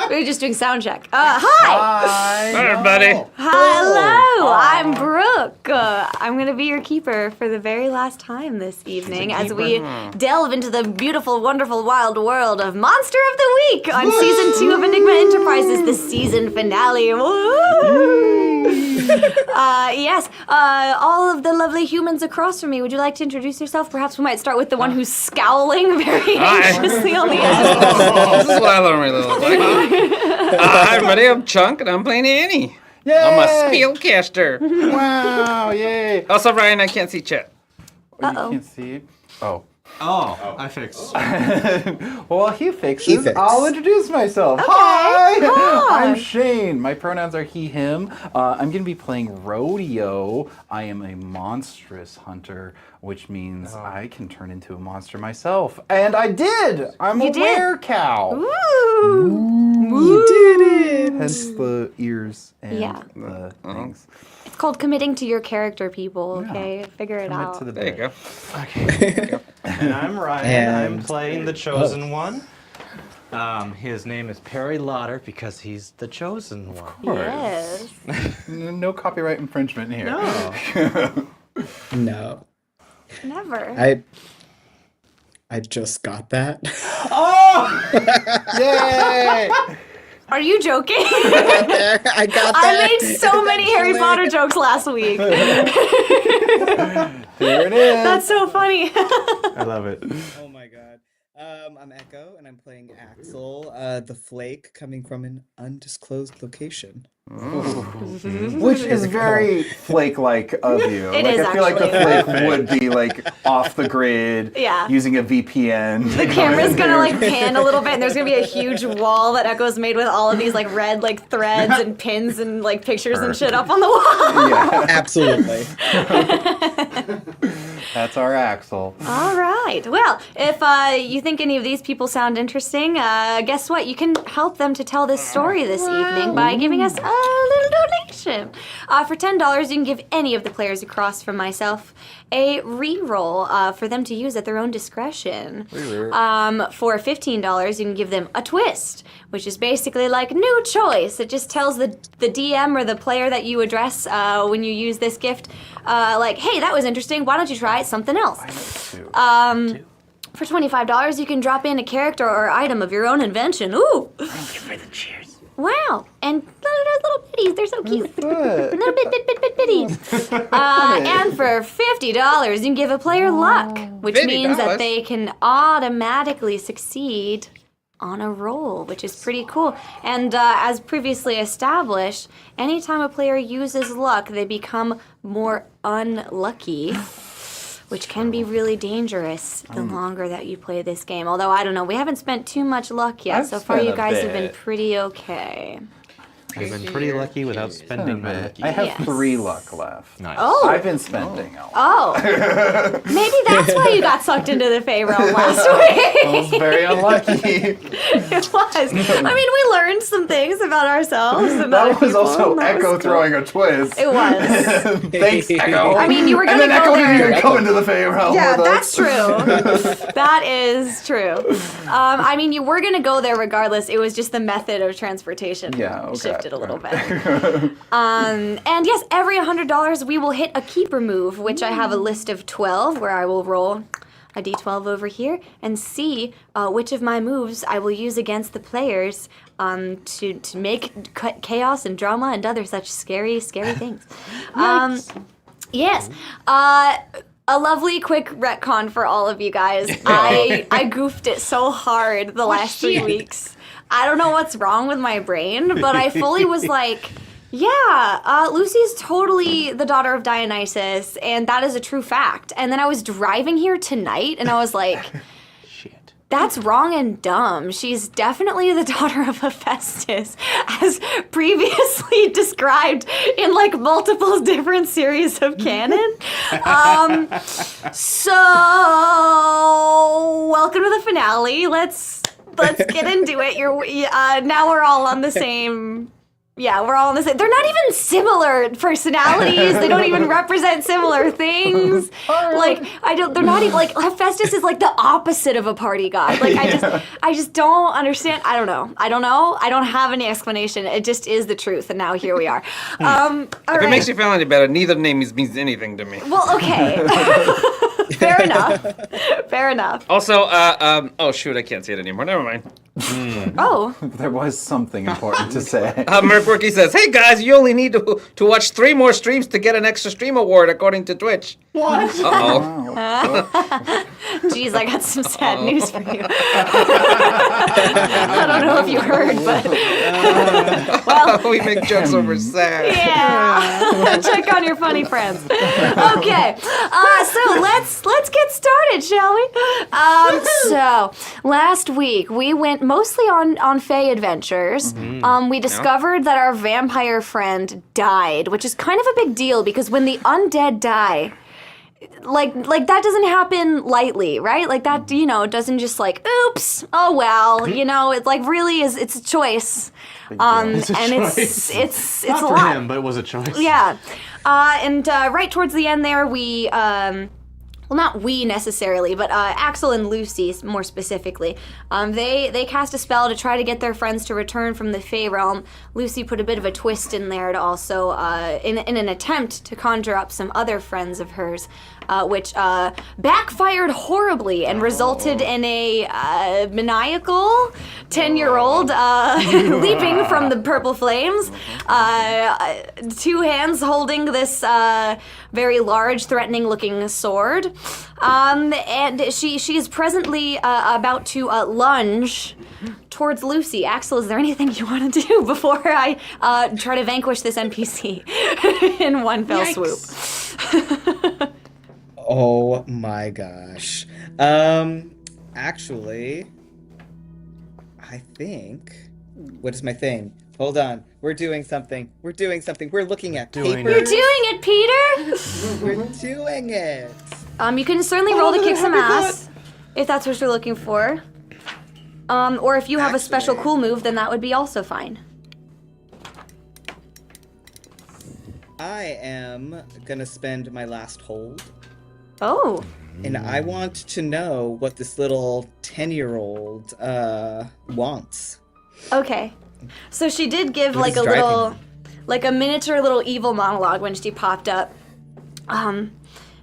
We were just doing sound check. Hi. Hi, everybody. Hello. I'm Brooke. I'm going to be your keeper for the very last time this evening as we delve into the beautiful, wonderful, wild world of Monster of the Week on Season 2 of Enigma Enterprises, the season finale. Yes, all of the lovely humans across from me, would you like to introduce yourself? Perhaps we might start with the one who's scowling very anxiously on the edge. This is what I don't really look like. Hi, everybody. I'm Chunk, and I'm playing Annie. Yay! I'm a spellcaster. Wow, yay. Also, Ryan, I can't see chat. Uh-oh. You can't see. Oh. Oh, I fixed. Well, while he fixes, He fixed. I'll introduce myself. Okay. Hi! I'm Shane. My pronouns are he, him. I'm going to be playing Rodeo. I am a monstrous hunter, which means I can turn into a monster myself. And I did! I'm a were-cow. You did it! Hence the ears and Yeah. the things. It's called committing to your character, people, okay? Figure it Commit out. to the There you bit. go. Okay. And I'm Ryan. And- I'm playing the Chosen One. His name is Perry Lauder because he's the Chosen One. Yes. No copyright infringement here. No. No. Never. I just got that. Oh! Yay! Are you joking? I got that. I made so many Harry Potter jokes last week. There it is. That's so funny. I love it. Oh my god. I'm Echo, and I'm playing Axel, the flake coming from an undisclosed location. Which is very flake-like of you. It like, is I feel like the actually. flake would be like off the grid, Yeah. using a VPN. The camera's gonna like pan a little bit, and there's gonna be a huge wall that Echo's made with all of these like red like threads and pins and like pictures and shit up on the wall. Yeah, Absolutely. that's our Axel. All right. Well, if you think any of these people sound interesting, guess what? You can help them to tell this story this evening by giving us a little donation. For $10, you can give any of the players across from myself a re-roll for them to use at their own discretion. For $15, you can give them a twist, which is basically like new choice. It just tells the DM or the player that you address when you use this gift, like, hey, that was interesting. Why don't you try something else? For $25, you can drop in a character or item of your own invention. Ooh! Thank you for the cheers. Wow! And little bitties, they're so cute. Good. Little bitties. And for $50, you can give a player luck, which means that $50? they can automatically succeed on a roll, which is pretty cool. And as previously established, anytime a player uses luck, they become more unlucky, which can be really dangerous the longer that you play this game. Although, I don't know, we haven't spent too much luck yet. I've So far, spent you a guys have bit. been pretty okay. I've been pretty lucky without spending my lucky. I have Yes. 3 luck left. Nice. Oh! I've been spending a lot. Oh, maybe that's why you got sucked into the Fey realm last I week. was very unlucky. It was. I mean, we learned some things about ourselves and other That was people, also and that Echo was cool. throwing a twist. It was. Thanks, Echo. I mean, you were and gonna then go Echo didn't there. even come into the Fey realm Yeah, with that's us. true. That is true. I mean, you were gonna go there regardless. It was just the method of transportation shifted a little bit. And yes, every $100 we will hit a keeper move, which I have a list of 12 where I will roll a d12 over here and see which of my moves I will use against the players to make chaos and drama and other such scary things. Yes. A lovely quick retcon for all of you guys. I goofed it so hard the last 3 weeks. I don't know what's wrong with my brain, but I fully was like, yeah, Lucy's totally the daughter of Dionysus, and that is a true fact. And then I was driving here tonight, and I was like, Shit. that's wrong and dumb. She's definitely the daughter of Hephaestus, as previously described in like multiple different series of canon. So welcome to the finale. Let's get into it. Now we're all on the same Yeah, we're all in the same. They're not even similar personalities. They don't even represent similar things. Like they're not even like Hephaestus is like the opposite of a party god. Like I just don't understand. I don't know. I don't have any explanation. It just is the truth, and now here we are. All if it makes you feel any better, neither name means anything to me. Well, okay. Fair enough. Also, oh shoot, I can't say it anymore. Never mind. Oh. There was something important to say. Merkworky says, "Hey guys, you only need to watch 3 more streams to get an extra stream award according to Twitch." What? Jeez, I got some sad news for you. I don't know if you heard, but well, we make jokes over sad. Yeah. Check on your funny friends. Okay, so let's get started, shall we? So last week we went mostly on Fae adventures. We discovered that our vampire friend died, which is kind of a big deal because when the undead die, like that doesn't happen lightly, right? Like that, doesn't just like, oops, oh well, it like really is. It's a choice, It's a choice. it's Not a for lot. him, but it was a choice. Yeah, and right towards the end there, we well, not we necessarily, but Axel and Lucy, more specifically, they cast a spell to try to get their friends to return from the Fey realm. Lucy put a bit of a twist in there to also, in an attempt to conjure up some other friends of hers, which backfired horribly and resulted in a maniacal 10-year-old leaping from the purple flames, 2 hands holding this very large, threatening-looking sword. And she is presently about to lunge towards Lucy. Axel, is there anything you want to do before I try to vanquish this NPC in one fell swoop? Oh my gosh. Actually, I think. What is my thing? Hold on. We're doing something. We're looking at paper. You're doing it, Peter! We're doing it. You can certainly roll to kick some ass, if that's what you're looking for. Or if you have a special cool move, then that would be also fine. I am gonna spend my last hold. Oh. And I want to know what this little 10-year-old wants. Okay. So she did give What like is a driving little, her? like a miniature little evil monologue when she popped up. That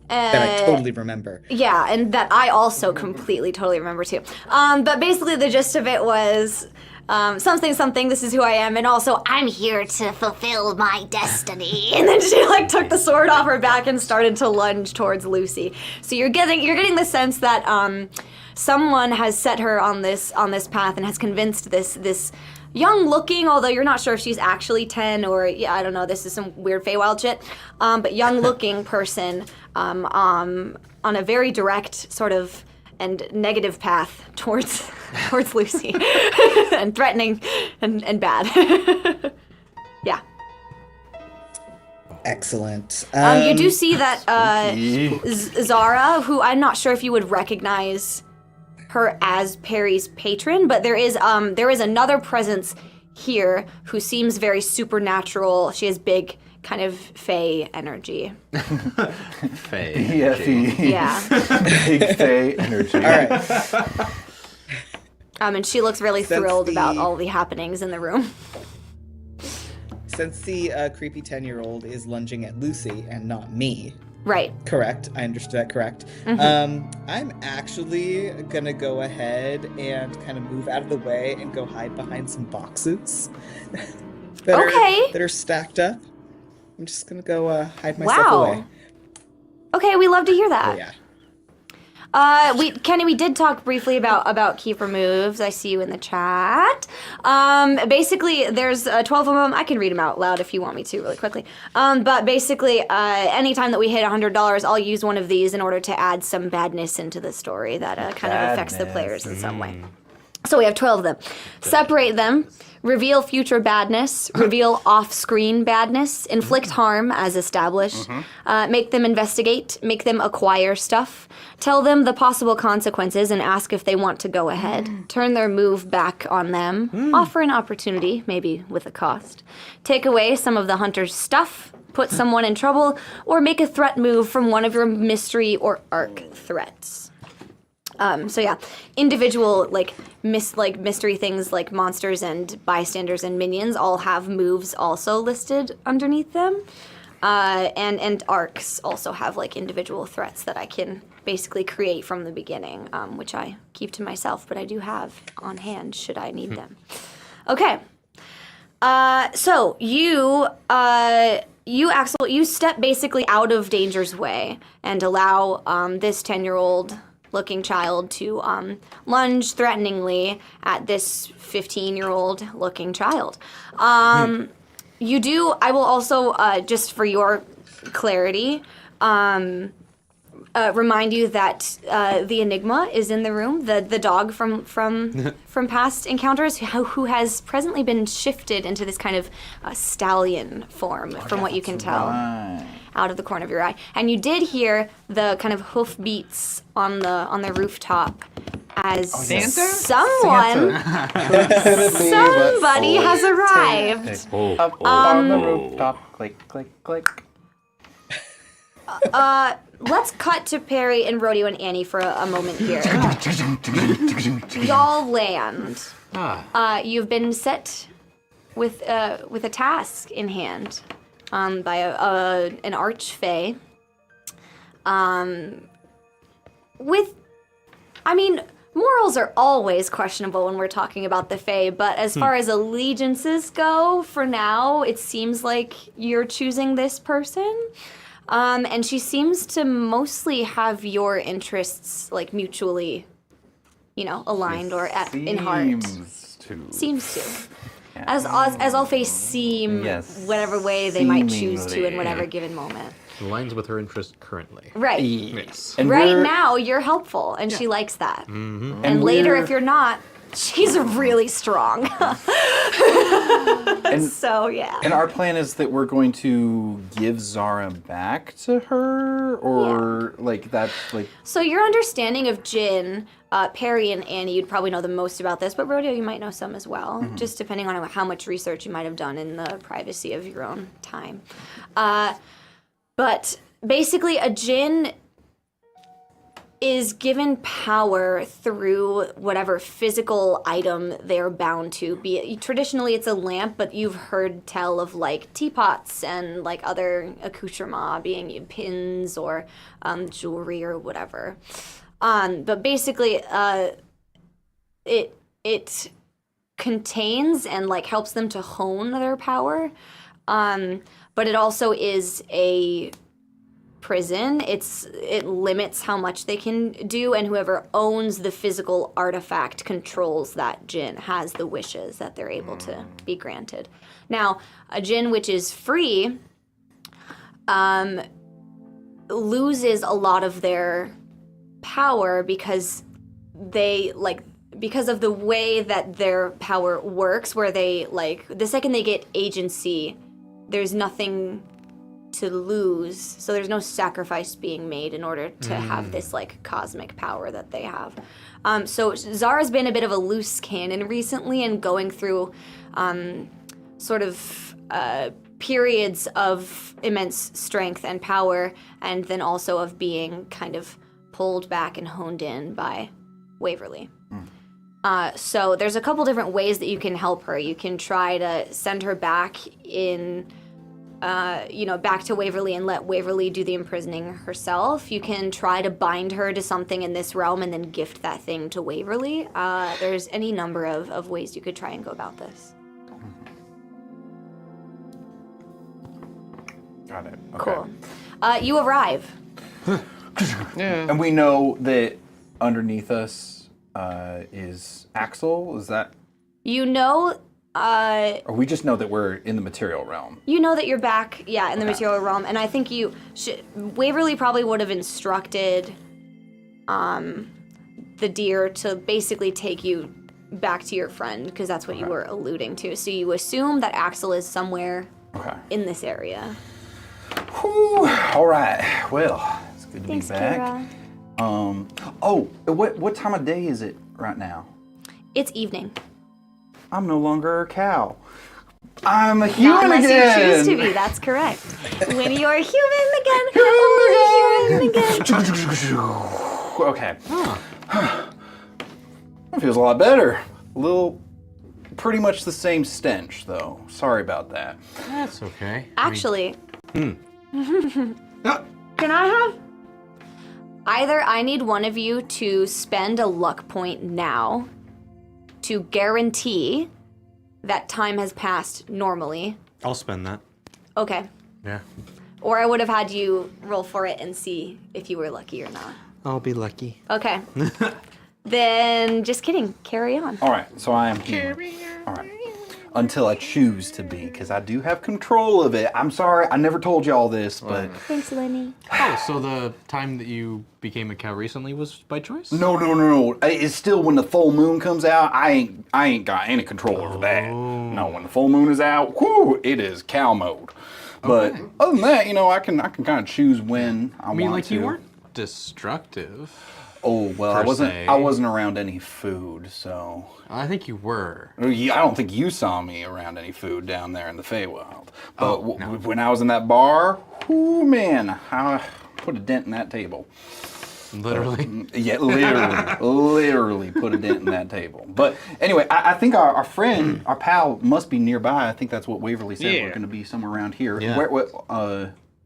I totally remember. Yeah, and that I also totally remember too. But basically the gist of it was something, this is who I am, and also I'm here to fulfill my destiny. And then she like took the sword off her back and started to lunge towards Lucy. So you're getting the sense that someone has set her on this path and has convinced this young looking, although you're not sure if she's actually 10 or, yeah, I don't know, this is some weird Feywild shit, but young looking person on a very direct sort of and negative path towards Lucy and threatening and bad. Yeah. Excellent. You do see that Zara, who I'm not sure if you would recognize her as Perry's patron, but there is another presence here who seems very supernatural. She has big kind of Fey energy. Faye. Yeah. Big Fey energy. All right. And she looks really Since thrilled the- about all the happenings in the room. Since the creepy 10-year-old is lunging at Lucy and not me, Right. correct? I understood that correct. I'm actually gonna go ahead and kind of move out of the way and go hide behind some boxes that are stacked up. I'm just gonna go hide myself away. Okay, we love to hear that. Oh, yeah. Kenny, we did talk briefly about keeper moves. I see you in the chat. Basically, there's 12 of them. I can read them out loud if you want me to really quickly. But basically, anytime that we hit $100, I'll use one of these in order to add some badness into the story that kind of affects the players in some way. So we have 12 of them. Separate them. reveal future badness, reveal off-screen badness, inflict harm as established, make them investigate, make them acquire stuff, tell them the possible consequences and ask if they want to go ahead, turn their move back on them, offer an opportunity, maybe with a cost, take away some of the hunter's stuff, put someone in trouble, or make a threat move from one of your mystery or arc threats. So yeah, individual mystery things like monsters and bystanders and minions all have moves also listed underneath them, and arcs also have like individual threats that I can basically create from the beginning, which I keep to myself, but I do have on hand should I need them. Okay, so you Axel, you step basically out of danger's way and allow this 10-year-old looking child to lunge threateningly at this 15-year-old looking child. You do, I will also, just for your clarity, remind you that the Enigma is in the room, the dog from past encounters, who has presently been shifted into this kind of stallion form, from what you can tell. Right. Out of the corner of your eye. And you did hear the kind of hoof beats on the rooftop as somebody has arrived. On the rooftop, click, click, click. Let's cut to Perry and Rodeo and Annie for a moment here. Y'all land. You've been set with a task in hand. By an archfey. Morals are always questionable when we're talking about the Fae, but as far as allegiances go, for now, it seems like you're choosing this person. And she seems to mostly have your interests, like, mutually, aligned or in heart. Seems to. As all Fae seem, whatever way they might choose to in whatever given moment. Aligns with her interest currently. Right. Yes. And right now, you're helpful, and she likes that. Mm-hmm. And later, if you're not, she's really strong. So, yeah. And our plan is that we're going to give Zara back to her, or that's like. So your understanding of Jin, Perry and Annie, you'd probably know the most about this, but Rodeo, you might know some as well, just depending on how much research you might have done in the privacy of your own time. But basically, a Jin is given power through whatever physical item they're bound to. Traditionally, it's a lamp, but you've heard tell of like teapots and like other accoutrements being pins or jewelry or whatever. But basically, it contains and like helps them to hone their power. But it also is a prison. It limits how much they can do, and whoever owns the physical artifact controls that Jinn, has the wishes that they're able to be granted. Now, a Jinn which is free loses a lot of their power because of the way that their power works, where they the second they get agency, there's nothing to lose, so there's no sacrifice being made in order to have this cosmic power that they have. So Zara's been a bit of a loose cannon recently and going through periods of immense strength and power, and then also of being kind of pulled back and honed in by Waverly. So there's a couple different ways that you can help her. You can try to send her back in back to Waverly and let Waverly do the imprisoning herself. You can try to bind her to something in this realm and then gift that thing to Waverly. There's any number of ways you could try and go about this. Got it. Okay. Cool. You arrive. Yeah. And we know that underneath us is Axel. Is that? You know... or we just know that we're in the material realm. You know that you're back, in the material realm, and I think Waverly probably would have instructed the deer to basically take you back to your friend, because that's what you were alluding to. So you assume that Axel is somewhere in this area. Whew. All right. Well, it's good to Thanks, be back. Kira. What time of day is it right now? It's evening. I'm no longer a cow. I'm a human Not unless again. you choose to be. That's correct. When you're human again, only human again. Okay. That feels a lot better. Pretty much the same stench, though. Sorry about that. That's okay. Actually, can I have? Either I need one of you to spend a luck point now to guarantee that time has passed normally. I'll spend that. Okay. Yeah. Or I would have had you roll for it and see if you were lucky or not. I'll be lucky. Okay. Then, just kidding. Carry on. All right, so I am here. All right. Until I choose to be, because I do have control of it. I'm sorry, I never told you all this, but... Thanks, Lenny. Oh, so the time that you became a cow recently was by choice? No. It's still when the full moon comes out, I ain't got any control over that. No, when the full moon is out, whoo, it is cow mode. But other than that, I can kind of choose when I want to. I mean, like, you weren't destructive. Oh, well, I wasn't around any food, so... I think you were. I don't think you saw me around any food down there in the Feywild. But when I was in that bar, whoo, man, I put a dent in that table. Literally? Yeah, literally put a dent in that table. But anyway, I think our friend, our pal, must be nearby. I think that's what Waverly said. Yeah. We're going to be somewhere around here. Yeah.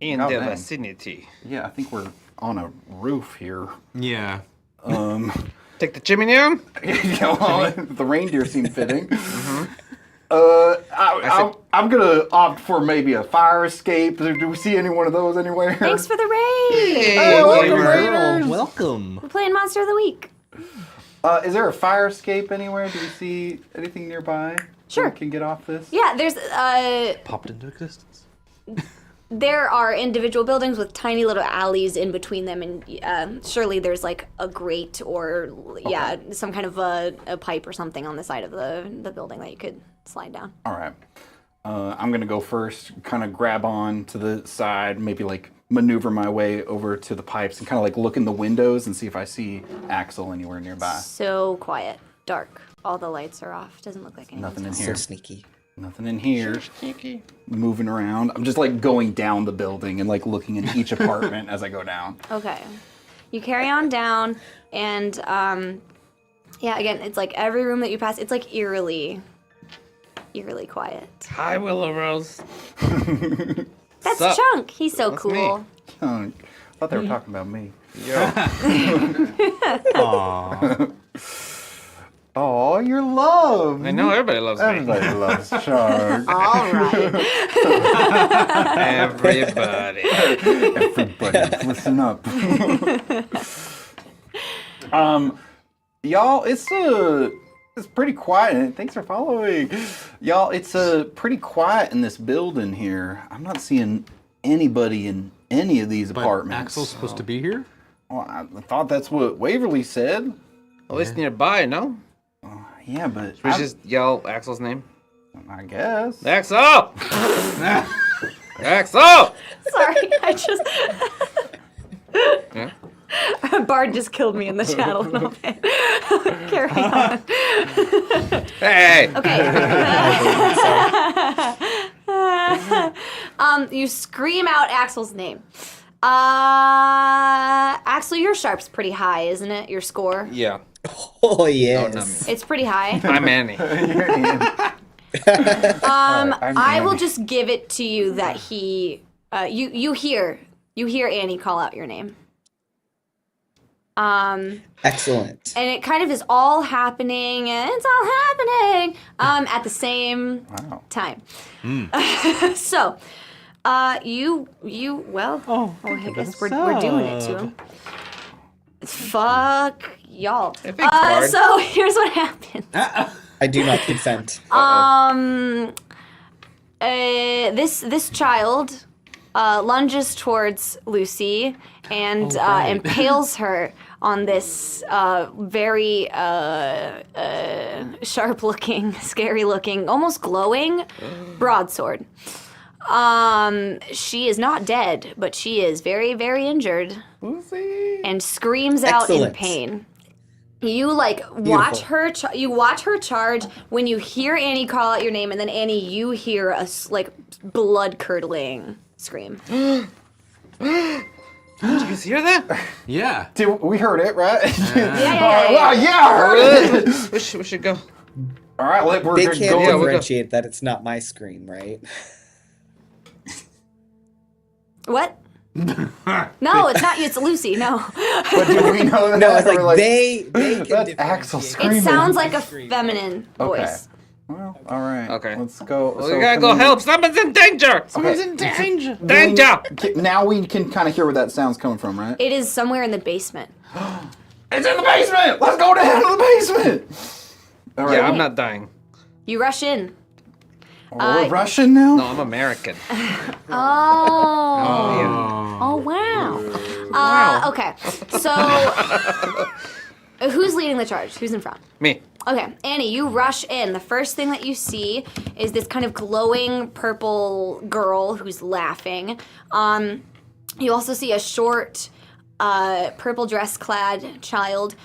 In the vicinity. Yeah, I think we're on a roof here. Yeah. Take the chimney down? The reindeer seem fitting. I'm gonna opt for maybe a fire escape. Do we see any one of those anywhere? Thanks for the raid. Welcome. We're playing Monster of the Week. Is there a fire escape anywhere? Do we see anything nearby? Sure. We can get off this? Yeah, there's Popped into existence. there are individual buildings with tiny little alleys in between them, and surely there's like a grate or some kind of a pipe or something on the side of the building that you could slide down. All right. I'm gonna go first, kind of grab on to the side, maybe like maneuver my way over to the pipes and kind of like look in the windows and see if I see Axel anywhere nearby. So quiet, dark. All the lights are off. Doesn't look like anyone's Nothing in home. here. So sneaky. Nothing in here. Moving around. I'm just like going down the building and like looking in each apartment as I go down. Okay. You carry on down, and again, it's like every room that you pass, it's like eerily quiet. Hi, Willow Rose. That's Sup? Chunk. He's so That's cool. me. I thought they were talking about me. Aww. Oh, you're loved. I know everybody loves me. Everybody loves Shark. All right. Everybody. Everybody, listen up. Y'all, it's pretty quiet. Thanks for following. Y'all, it's pretty quiet in this building here. I'm not seeing anybody in any of these apartments. Axel's supposed to be here? Well, I thought that's what Waverly said. At least nearby, no? Yeah, but Should we just yell Axel's name? I guess. Axel! Axel! Sorry, I just... Yeah? Bard just killed me in the chat a little bit. Carry on. Hey! Okay. You scream out Axel's name. Axel, your sharp's pretty high, isn't it? Your score? Yeah. Oh, yes. Oh, not me. It's pretty high. I'm Annie. I will just give it to you that he, you hear Annie call out your name. Excellent. And it kind of is all happening, and it's all happening at the same time. So, I guess we're doing it to him. Fuck y'all. So here's what happened. I do not consent. This child lunges towards Lucy and impales her on this very sharp-looking, scary-looking, almost glowing broadsword. She is not dead, but she is very, very injured and screams out in pain. You watch her. You watch her charge. When you hear Annie call out your name, and then Annie, you hear a blood-curdling scream. Did you guys hear that? Yeah. Dude, we heard it, right? Yeah. I heard it. We should go. All right, we're They going. can't differentiate that it's not my scream, right? What? No, it's not you. It's Lucy. No. But do we know that? No, it's like, We're they can that's Axel differentiate. screaming. It sounds like a feminine voice. Well, all right. Okay. Let's go. Well, we gotta go help. Someone's in danger. Someone's in danger. Danger. Now we can kind of hear where that sound's coming from, right? It is somewhere in the basement. It's in the basement. Let's go down to the basement. All right. Yeah, I'm not dying. You rush in. We're Russian now. No, I'm American. Oh wow. Okay. So, who's leading the charge? Who's in front? Me. Okay, Annie, you rush in. The first thing that you see is this kind of glowing purple girl who's laughing. You also see a short, purple dress-clad child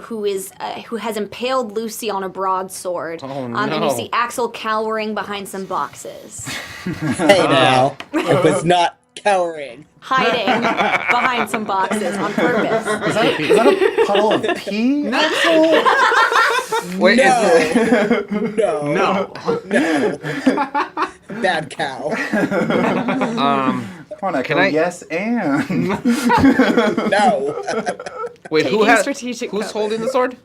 who has impaled Lucy on a broadsword. Oh, no. And you see Axel cowering behind some boxes, Hey now, it was not cowering. hiding behind some boxes on purpose. Is that a puddle of pee, Axel? Wait, No. Bad cow. Come on, Echo. Can I- Yes, and. No. wait, Taking strategic who's cover. holding the sword?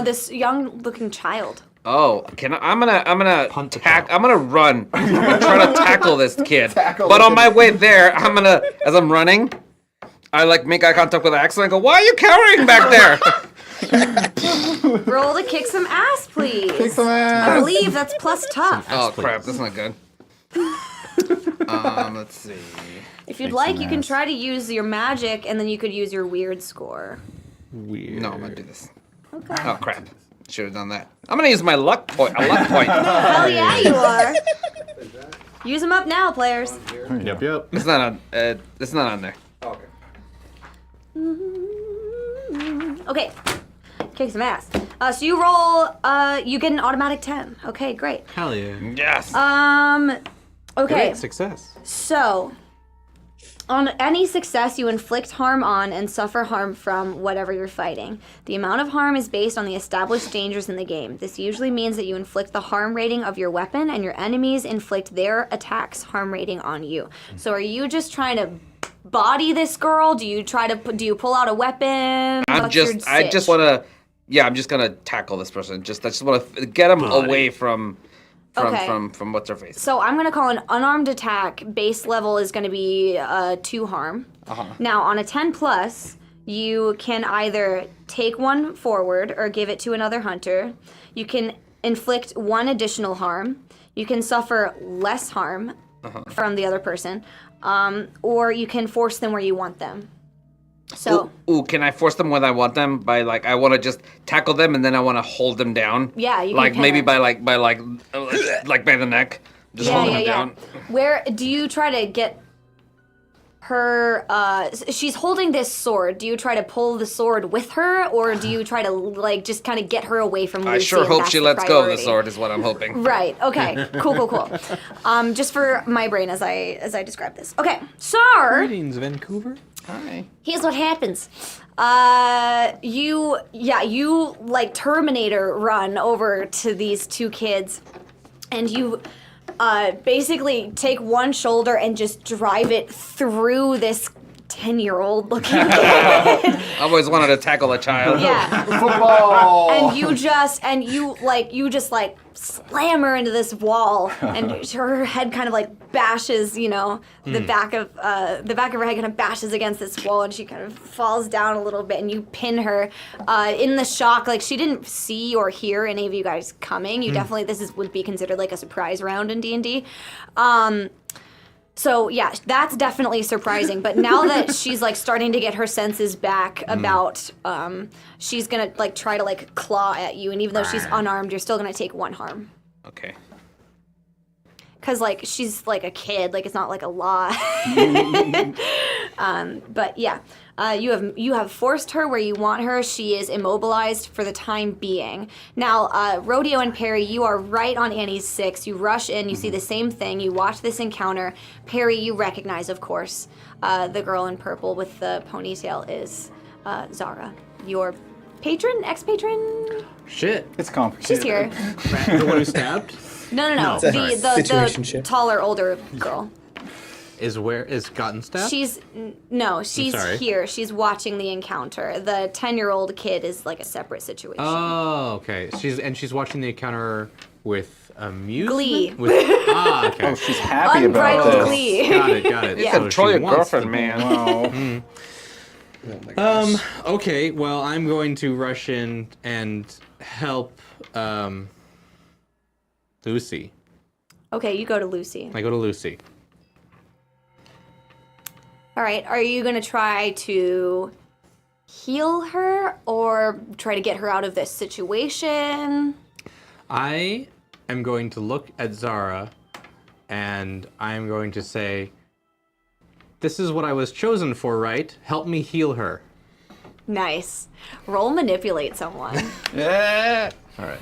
This young-looking child. Oh, I'm gonna Punt the I'm gonna run and try to tackle this kid. Tackle but the on kid. my way there, as I'm running, I make eye contact with Axel and go, "Why are you cowering back there?" Roll to kick some ass, please. Kick some I ass. believe that's plus tough. Oh crap, that's not good. Let's see. If you'd Kick like, some you can ass. try to use your magic, and then you could use your weird score. Weird. No, I'm gonna do this. Okay. Oh crap, should have done that. I'm gonna use my luck point. A luck point. Hell yeah, you are. Use them up now, players. Yep. It's not on. It's not on there. Okay. Kick some ass. So you roll. You get an automatic 10. Okay, great. Hell yeah. Yes. Okay. Great success. So, on any success, you inflict harm on and suffer harm from whatever you're fighting. The amount of harm is based on the established dangers in the game. This usually means that you inflict the harm rating of your weapon, and your enemies inflict their attack's harm rating on you. So, are you just trying to body this girl? Do you pull out a weapon? I'm just gonna tackle this person. I just want to get him away from Okay. from what's her face. So I'm going to call an unarmed attack. Base level is going to be 2 harm. Now, on a 10 plus, you can either take one forward or give it to another hunter. You can inflict 1 additional harm. You can suffer less harm from the other person. Or you can force them where you want them. So Ooh, can I force them when I want them? By I want to just tackle them and then I want to hold them down. Yeah, you can maybe pin by by the neck, just hold them down. Where do you try to get her? She's holding this sword. Do you try to pull the sword with her, or do you try to just kind of get her away from Lucy? I sure and hope that's she the lets go of the priority? sword. Is what I'm hoping. Right. Okay. Cool. Just for my brain as I describe this. Okay. Sir, Greetings, Vancouver. Hi. here's what happens. You like Terminator run over to these 2 kids, and you basically take one shoulder and just drive it through this 10-year-old looking kid. I always wanted to tackle a child. Yeah. Football. And you just slam her into this wall, and her head kind of bashes, the back of her head kind of bashes against this wall, and she kind of falls down a little bit, and you pin her in the shock. She didn't see or hear any of you guys coming. You definitely, would be considered a surprise round in D&D. So yeah, that's definitely surprising. But now that she's like starting to get her senses back about, she's gonna like try to like claw at you, and even though she's unarmed, you're still gonna take 1 harm. Okay. Cause like she's like a kid, like it's not like a lot. But yeah, you have forced her where you want her. She is immobilized for the time being. Now, Rodeo and Perry, you are right on Annie's 6. You rush in, you see the same thing. You watch this encounter. Perry, you recognize, of course, the girl in purple with the ponytail is Zara, your patron, ex-patron. Shit. It's complicated. She's here. The one who stabbed No. It's a The situationship. taller, older girl. is gotten stabbed. She's sorry. here. She's watching the encounter. The 10-year-old kid is like a separate situation. Oh, okay. She's watching the encounter with amusement. Glee. Okay. Oh, she's happy about Unbridled this. glee. Got it. Yeah. So Control she your wants girlfriend, the- man. Wow. Oh my gosh. Okay. Well, I'm going to rush in and help Lucy. Okay, you go to Lucy. I go to Lucy. All right, are you going to try to heal her or try to get her out of this situation? I am going to look at Zara and I'm going to say, this is what I was chosen for, right? Help me heal her. Nice. Roll manipulate someone. Yeah. All right.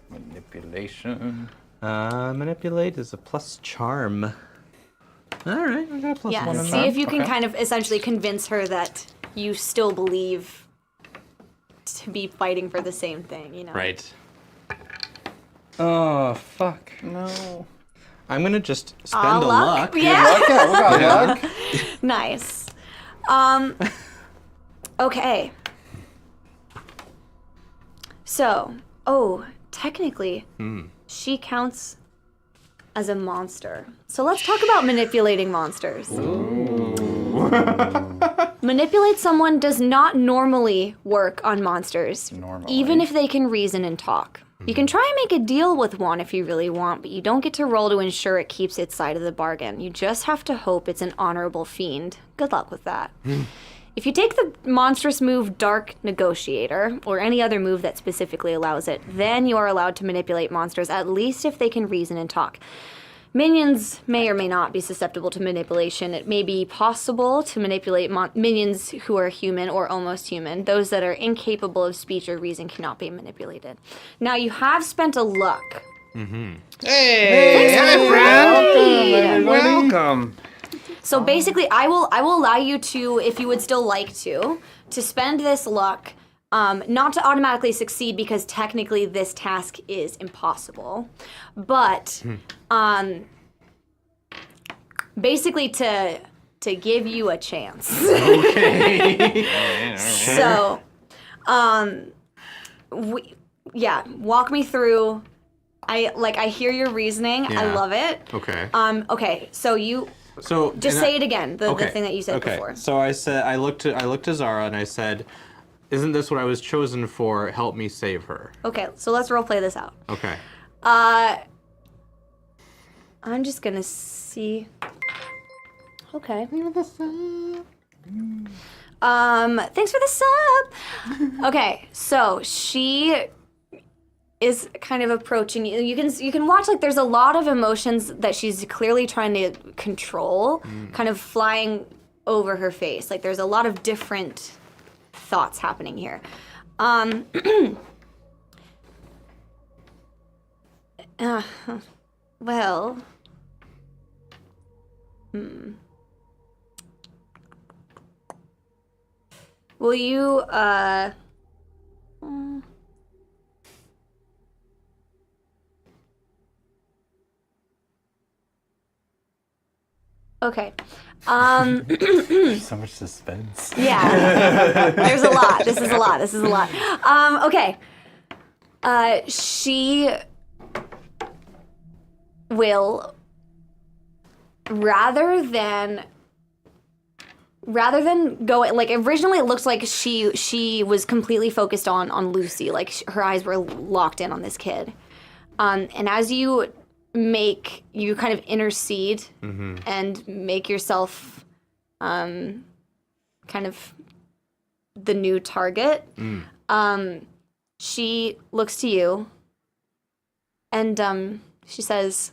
Manipulation. Manipulate is a plus charm. All right, I got a plus Yeah, one on see that. if you can kind of essentially convince her that you still believe to be fighting for the same thing, you know? Right. Oh, fuck. No. I'm gonna just spend a luck. Yeah. Okay, we got luck. Nice. Okay. So, technically, she counts as a monster. So let's talk about manipulating monsters. Manipulate someone does not normally work on monsters, even if they can reason and talk. You can try and make a deal with one if you really want, but you don't get to roll to ensure it keeps its side of the bargain. You just have to hope it's an honorable fiend. Good luck with that. If you take the monstrous move Dark Negotiator, or any other move that specifically allows it, then you are allowed to manipulate monsters, at least if they can reason and talk. Minions may or may not be susceptible to manipulation. It may be possible to manipulate minions who are human or almost human. Those that are incapable of speech or reason cannot be manipulated. Now, you have spent a luck. Hey, hi, friend. Hey. Welcome. So basically, I will allow you to, if you would still like to spend this luck, not to automatically succeed because technically this task is impossible, but basically to give you a chance. Okay. So, walk me through. I hear your reasoning. I Yeah. love it. Okay. Okay, so you. So Just say it again, the thing that you said okay. before. So I looked to Zara and I said, "Isn't this what I was chosen for? Help me save her." Okay, so let's role play this out. Okay. I'm just gonna see. Okay. Thanks for the sub. Okay, so she is kind of approaching you. You can watch like there's a lot of emotions that she's clearly trying to control, kind of flying over her face. Like there's a lot of different thoughts happening here. Well. Will you, Okay. So much suspense. Yeah. There's a lot. This is a lot. Okay. She will, rather than go, like originally it looks like she was completely focused on Lucy, like her eyes were locked in on this kid. And as you you kind of intercede and make yourself kind of the new target. She looks to you and she says,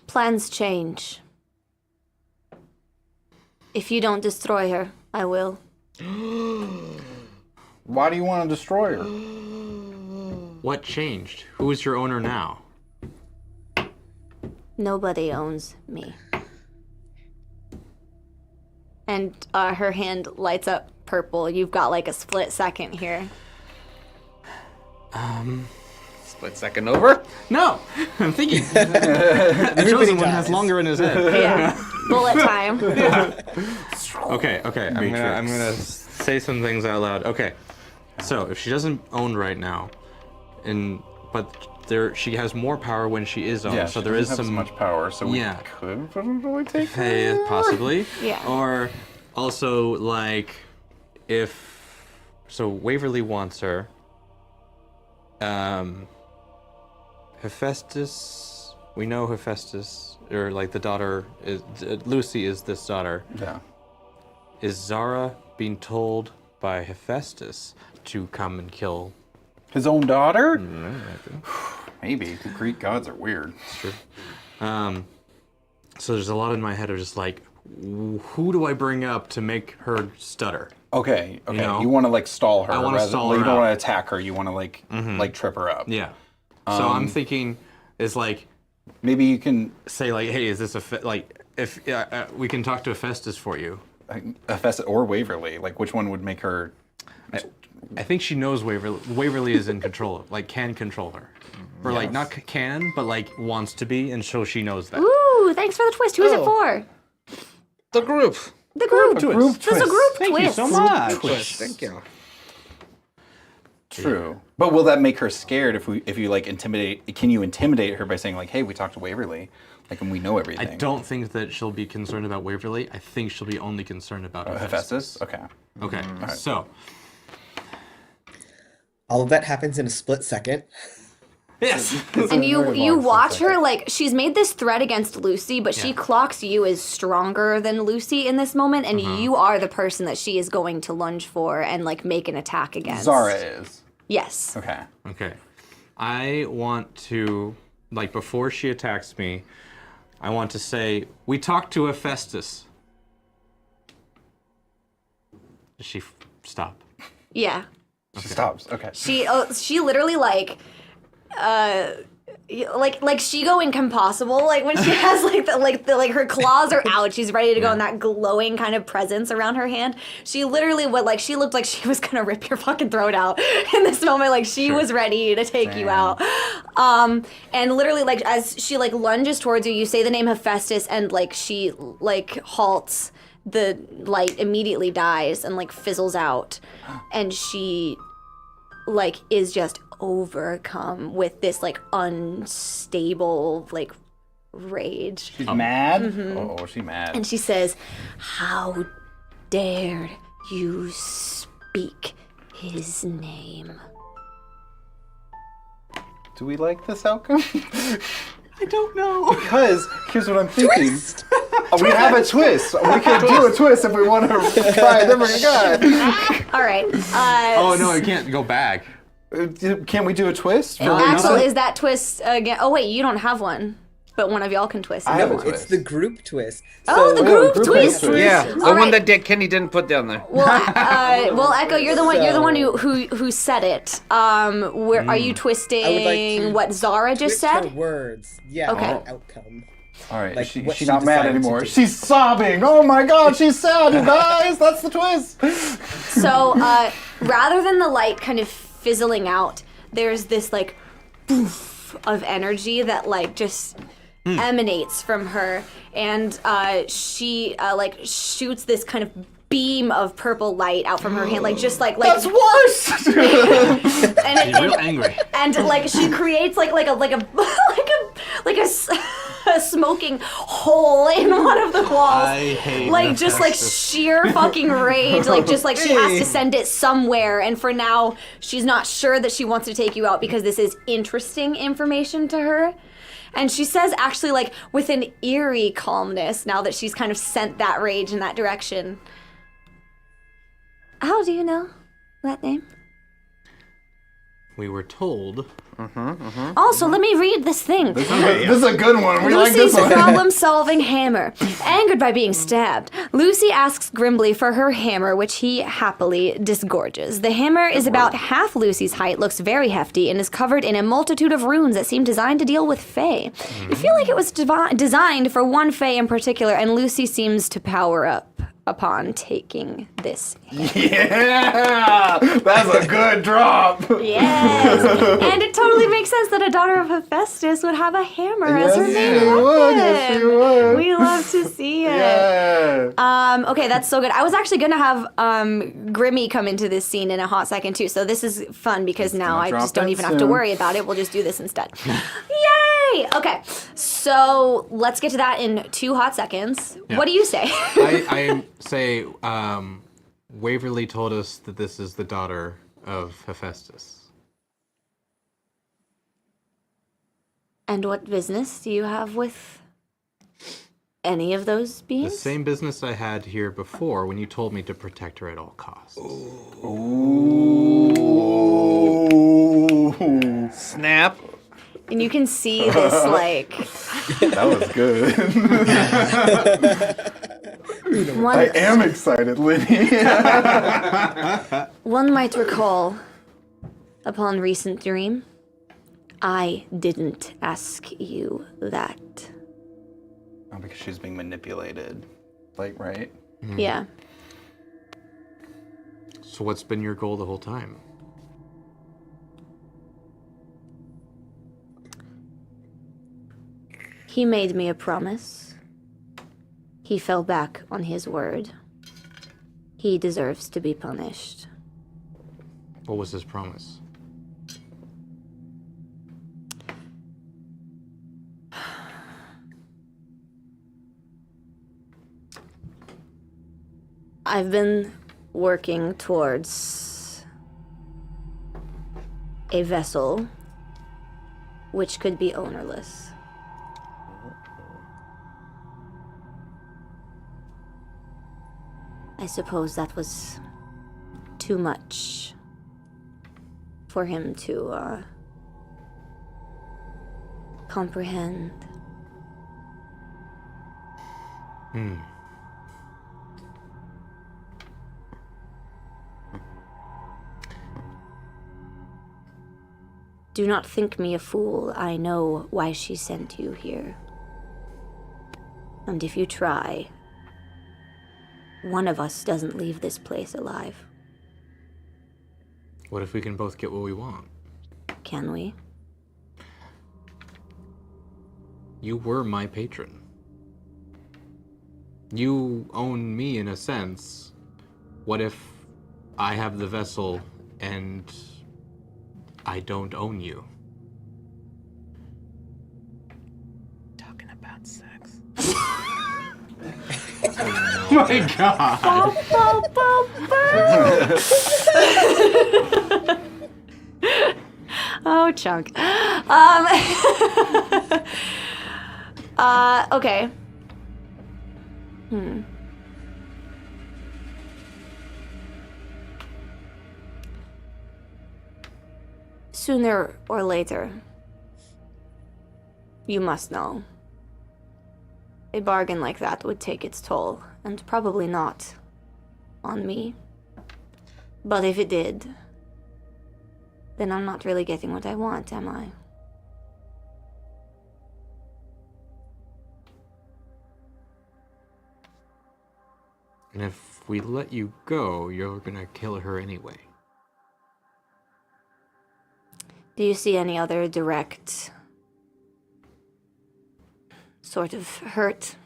plans change. If you don't destroy her, I will. Why do you want to destroy her? What changed? Who is your owner now? Nobody owns me. And her hand lights up purple. You've got like a split second here. Split second over? No! I'm thinking. The chosen one has longer in his head. Yeah. Bullet time. Okay. I'm gonna say some things out loud. Okay. So if she doesn't own right now, but she has more power when she is owned. Yeah, so she there is doesn't have some as much power, so we could probably take her. Possibly. Yeah. Or also like Waverly wants her. Hephaestus, we know Hephaestus, or like the daughter is Lucy is this daughter. Yeah. Is Zara being told by Hephaestus to come and kill his own daughter? Maybe. The Greek gods are weird. It's true. So there's a lot in my head of just like, who do I bring up to make her stutter? Okay. You know? You want to like stall her. I want to stall her. You don't want to attack her. You want to like trip her up. Yeah. So I'm thinking is like, maybe you can say like, hey, is this if we can talk to Hephaestus for you? Hephaestus or Waverly, like which one would make her? I think she knows Waverly. Waverly is in control, like can control her, or like not can, but like wants to be, and so she knows that. Ooh, thanks for the twist. Who's it for? The group. The group twist. There's a group Thank twist. you so much. Thank you. True, but will that make her scared if you like intimidate? Can you intimidate her by saying like, hey, we talked to Waverly, like, and we know everything? I don't think that she'll be concerned about Waverly. I think she'll be only concerned about Hephaestus. Okay. Okay. So. All of that happens in a split second. Yes. And you watch her, like, she's made this threat against Lucy, but she clocks you as stronger than Lucy in this moment, and you are the person that she is going to lunge for and, like, make an attack against. Zara is. Yes. Okay. Okay. I want to, like, before she attacks me, I want to say, we talked to Hephaestus. Does she stop? Yeah. She stops. Okay. She literally like she go incompossible, like when she has like her claws are out, she's ready to go, and that glowing kind of presence around her hand. She literally she looked like she was gonna rip your fucking throat out in this moment, like she was ready to take you out. And literally like as she like lunges towards you, you say the name Hephaestus, and like she like halts. The light immediately dies and like fizzles out, and she like is just overcome with this like unstable like rage. She's mad? Oh, she's mad. And she says, "How dared you speak his name?" Do we like this outcome? I don't know. Because here's what I'm thinking. We have a twist. We can do a twist if we want to try a different guy. All right. Oh no, I can't go back. Can we do a twist? Axel, is that twist again? Oh wait, you don't have one, but one of y'all can twist. I have a No, twist. it's the group twist. Oh, the group twist. Yeah, the All one right. that Kenny didn't put down there. Well, Echo, you're the one who said it. Where are you twisting? I would like to what Zara just Twist her said. words. Yeah. Okay. Her outcome. All right, Like, she's what she not mad decided to anymore. do. She's sobbing. Oh my god, she's sad, you guys. That's the twist. So rather than the light kind of fizzling out, there's this like poof of energy that like just emanates from her, and she like shoots this kind of beam of purple light out from her hand, like just like That's worse. and She's real angry. and like she creates like a smoking hole in one of the walls. I hate like just like Hephaestus. sheer fucking rage, like just like she has to send it somewhere, and for now she's not sure that she wants to take you out because this is interesting information to her. And she says, actually, like, with an eerie calmness, now that she's kind of sent that rage in that direction. How do you know that name? We were told. Also, let me read this thing. This is a good one. We like Lucy's this one. problem-solving hammer. Angered by being stabbed, Lucy asks Grimly for her hammer, which he happily disgorges. The hammer is about half Lucy's height, looks very hefty, and is covered in a multitude of runes that seem designed to deal with fae. You feel like it was designed for one fae in particular, and Lucy seems to power up upon taking this hammer. Yeah! That's a good drop! Yes! And it totally makes sense that a daughter of Hephaestus would have a hammer as her main weapon. Yes, she would. We love to see it. Yeah. Okay, that's so good. I was actually gonna have Grimmy come into this scene in a hot second too, so this is fun because now I just don't even have to worry about it. We'll just do this instead. Yay! Okay, so let's get to that in 2 hot seconds. Yeah. What do you say? I say Waverly told us that this is the daughter of Hephaestus. And what business do you have with any of those The beings? same business I had here before when you told me to protect her at all costs. Ooh. Snap. And you can see this, like... That was good. One, I am excited, Liddy. one might recall, upon recent dream, I didn't ask you that. Oh, because she's being manipulated. Like, right? Yeah. So what's been your goal the whole time? He made me a promise. He fell back on his word. He deserves to be punished. What was his promise? I've been working towards a vessel which could be ownerless. I suppose that was too much for him to comprehend. Do not think me a fool. I know why she sent you here. And if you try, one of us doesn't leave this place alive. What if we can both get what we want? Can we? You were my patron. You own me in a sense. What if I have the vessel and I don't own you? Talking about sex. My God! Oh, Chunk. Okay. Sooner or later, you must know. A bargain like that would take its toll, and probably not on me. But if it did, then I'm not really getting what I want, am I? And if we let you go, you're gonna kill her anyway. Do you see any other direct sort of hurt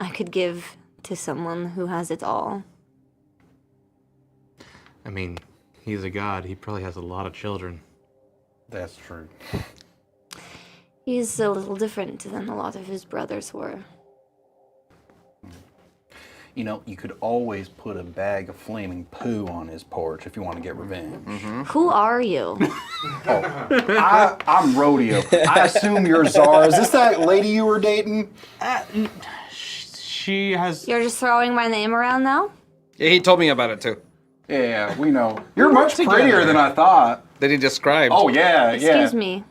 I could give to someone who has it all? I mean, he's a god. He probably has a lot of children. That's true. He's a little different than a lot of his brothers were. you know, you could always put a bag of flaming poo on his porch if you want to get revenge. Who are you? I'm Rodeo. I assume you're Zara. Is this that lady you were dating? She has. You're just throwing my name around now? Yeah, he told me about it too. Yeah, we know. You're much prettier than I thought. That he described. Oh, yeah, Excuse me.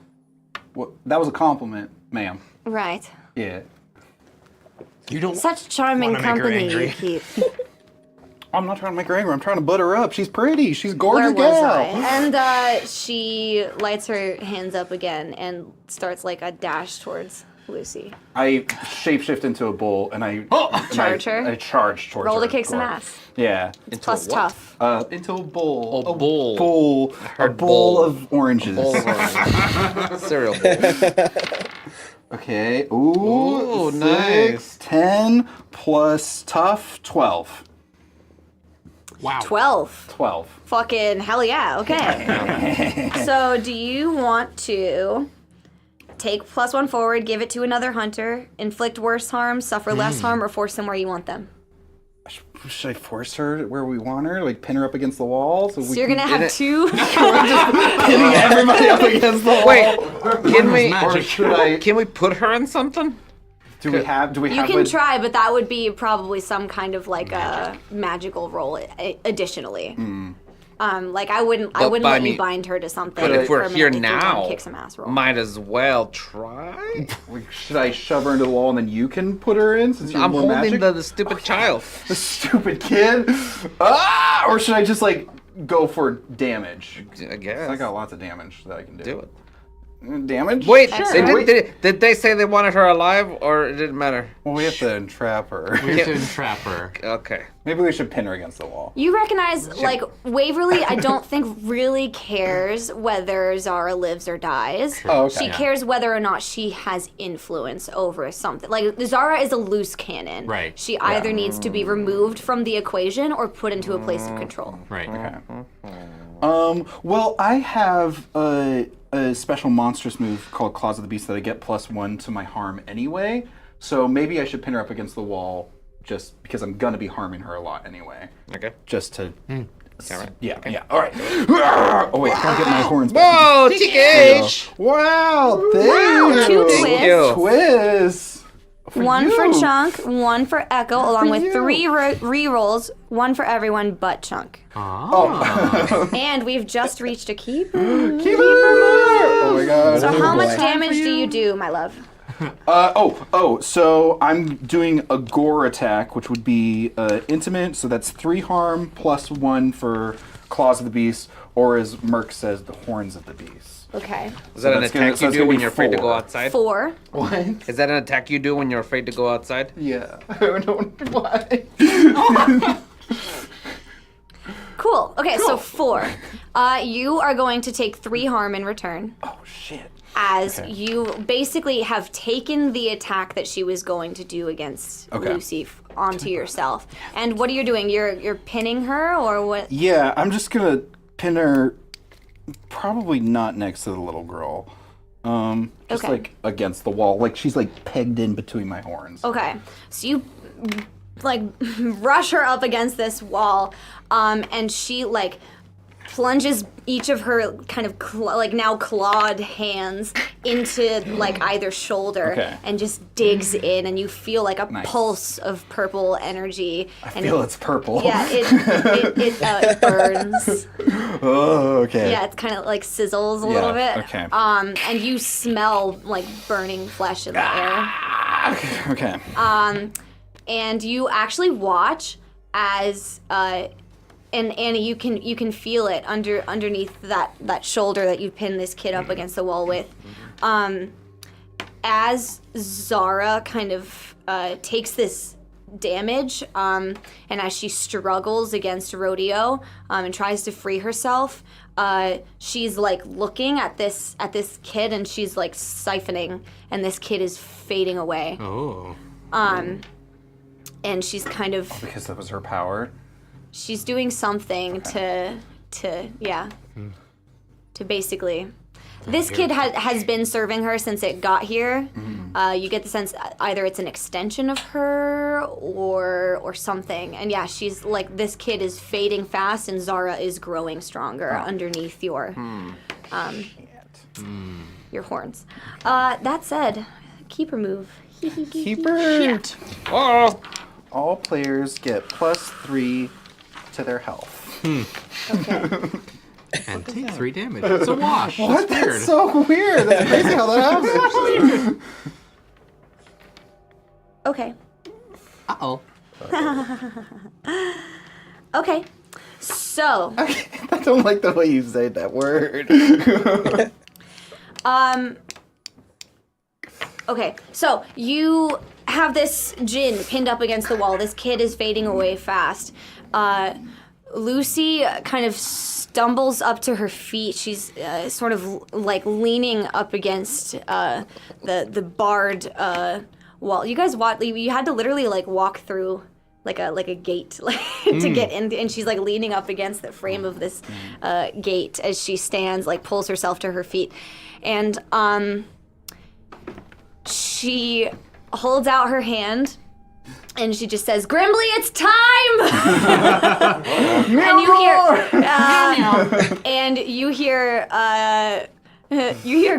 Well, that was a compliment, ma'am. Right. Yeah. You don't. Such charming wanna make her company you angry. keep. I'm not trying to make her angry. I'm trying to butter her up. She's pretty. She's a gorgeous Where was gal. I? And she lights her hands up again and starts like a dash towards Lucy. I shapeshift into a bull and I Charge her? I charge towards her. Roll to kick some ass. Yeah. Plus what? tough. Into a bowl. A bowl. Bowl. A heard bowl bowl. of oranges. Cereal bowl. Okay. Ooh, Ooh, 6, nice. 10 plus tough, 12. Wow. 12. 12. Fucking hell yeah, okay. So do you want to take +1 forward, give it to another hunter, inflict worse harm, suffer less harm, or force them where you want them? Should I force her where we want her? Like pin her up against the wall? So you're gonna have two? pinning everybody up against the wall? Wait, can we? Or should I? Can we put her in something? Do we have? You have? can try, but that would be probably some kind of like a magical roll additionally. Like I wouldn't let you bind her to something. But if we're permanently here through one now, kick some ass roll. might as well try. Should I shove her into the wall and then you can put her in? Since you're I'm more holding magic? the stupid child. The stupid kid. Ah! Or should I just like go for damage? I guess. I got lots of damage that I can do. Do it. Damage? Wait, Sure. did they say they wanted her alive, or it didn't matter? Well, we have to entrap her. We have to entrap her. Okay. Maybe we should pin her against the wall. You recognize, like, Waverly, I don't think really cares whether Zara lives or dies. Oh, okay. She cares whether or not she has influence over something. Like, Zara is a loose cannon. Right. She either needs to be removed from the equation or put into a place of control. Right. Okay. Well, I have a special monstrous move called Claws of the Beast that I get +1 to my harm anyway. So maybe I should pin her up against the wall just because I'm going to be harming her a lot anyway. Okay. Just to... Alright. Yeah, yeah. All right. Oh, wait. I'll get my horns back. Whoa, TKH! Wow, thank Two you. twists. Twist. One for you. Chunk, one for Echo, along with you. 3 re-rolls, one for everyone but Chunk. Oh. And we've just reached a keeper. Keep it. Oh my god. So how boy. much damage do you do, my love? So I'm doing a gore attack, which would be intimate, so that's 3 harm +1 for Claws of the Beast, or as Merc says, the Horns of the Beast. Okay. Is that an that's gonna- attack so you it's do gonna when be you're afraid to go 4. outside? 4. What? Is that an attack you do when you're afraid to go outside? Yeah. I don't know why. Cool. Okay, so 4. You are going to take 3 harm in return, Oh, shit. as Okay. you basically have taken the attack that she was going to do against Okay. Lucy onto yourself. And what are you doing? You're pinning her, or what? Yeah, I'm just gonna pin her probably not next to the little girl. Just Okay. like against the wall. Like she's like pegged in between my horns. Okay, so you like rush her up against this wall, and she like plunges each of her kind of now clawed hands into like either shoulder, Okay. and just digs in, and you feel like a Nice. pulse of purple energy. I and feel it's purple. Yeah, it burns. Oh, okay. Yeah, it's kind of like sizzles a little bit. okay. And you smell like burning flesh in the air. Okay. And you actually watch as and Annie, you can feel it underneath that shoulder that you pinned this kid up against the wall with. As Zara kind of takes this damage, and as she struggles against Rodeo and tries to free herself, she's like looking at this kid, and she's like siphoning, and this kid is fading away. Oh. And she's kind of Because that was her power. she's doing something to basically This kid has been serving her since it got here. You get the sense either it's an extension of her or something. And yeah, she's like, this kid is fading fast and Zara is growing stronger underneath your horns. That said, keeper move. Keeper. Oh. All players get +3 to their health. Okay. And take 3 damage. It's a wash. What? That's weird. That's so weird. That's crazy how that happens. Okay. Uh-oh. Okay. So. I don't like the way you say that word. Okay, so you have this djinn pinned up against the wall. This kid is fading away fast. Lucy kind of stumbles up to her feet. She's sort of like leaning up against the barred wall. You guys you had to literally like walk through like a gate to get in, and she's like leaning up against the frame of this gate as she stands, like pulls herself to her feet, and she holds out her hand and she just says, "Grimbly, it's time!" And you hear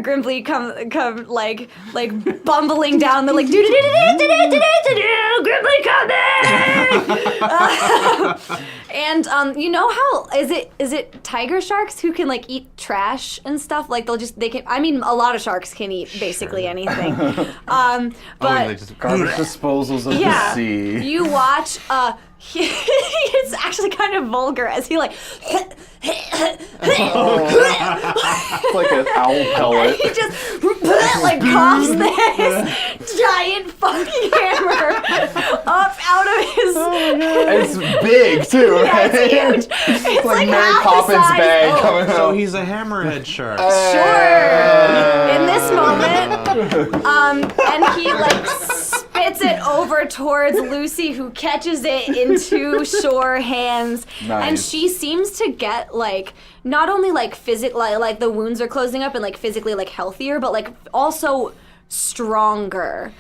Grimbly come like bumbling down the like Grimbly coming. And you know how is it tiger sharks who can like eat trash and stuff? Like they can. I mean, a lot of sharks can eat basically anything. But Garbage disposals of the sea. You watch. It's actually kind of vulgar as he like. It's like an owl pellet. He just like coughs this giant fucking hammer up out of his. It's big too, Yeah, right? it's huge. It's like Mary half the Poppins size. bag coming So out. he's a hammerhead shark. Sure. In this moment, and he like spits it over towards Lucy, who catches it into sure hands. Nice. And she seems to get like not only like physically like the wounds are closing up and like physically like healthier, but like also stronger.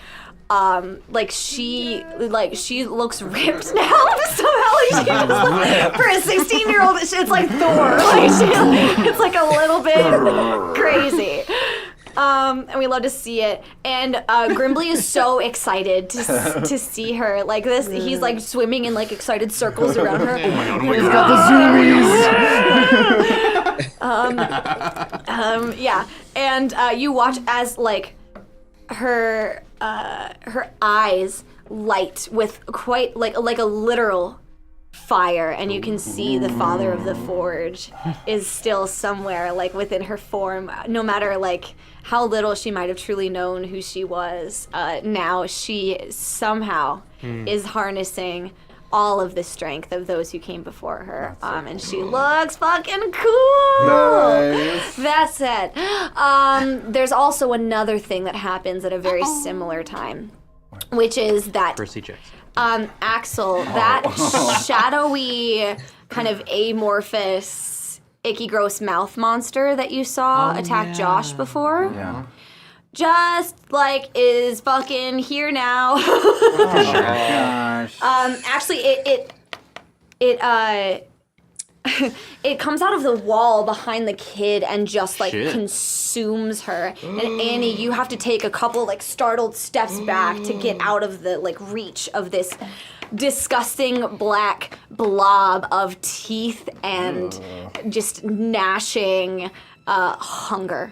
She looks ripped now somehow. Like she was like, for a 16-year-old, it's like Thor. Like it's like a little bit crazy. And we love to see it. And Grimbly is so excited to see her. Like this, he's like swimming in like excited circles around her. He's got the zoomies. Yeah. And you watch as like her eyes light with quite like a literal fire, and you can see the father of the forge is still somewhere like within her form, no matter like how little she might have truly known who she was. Now she somehow is harnessing all of the strength of those who came before her. And she looks fucking cool. Nice. That said, there's also another thing that happens at a very similar time, which is that Percy Jackson. Axel, that shadowy, kind of amorphous, icky, gross mouth monster that you saw attack Josh before, Yeah. just like is fucking here now. Oh gosh. Actually, it comes out of the wall behind the kid and just like consumes her. And Annie, you have to take a couple like startled steps back to get out of the like reach of this disgusting black blob of teeth and just gnashing hunger.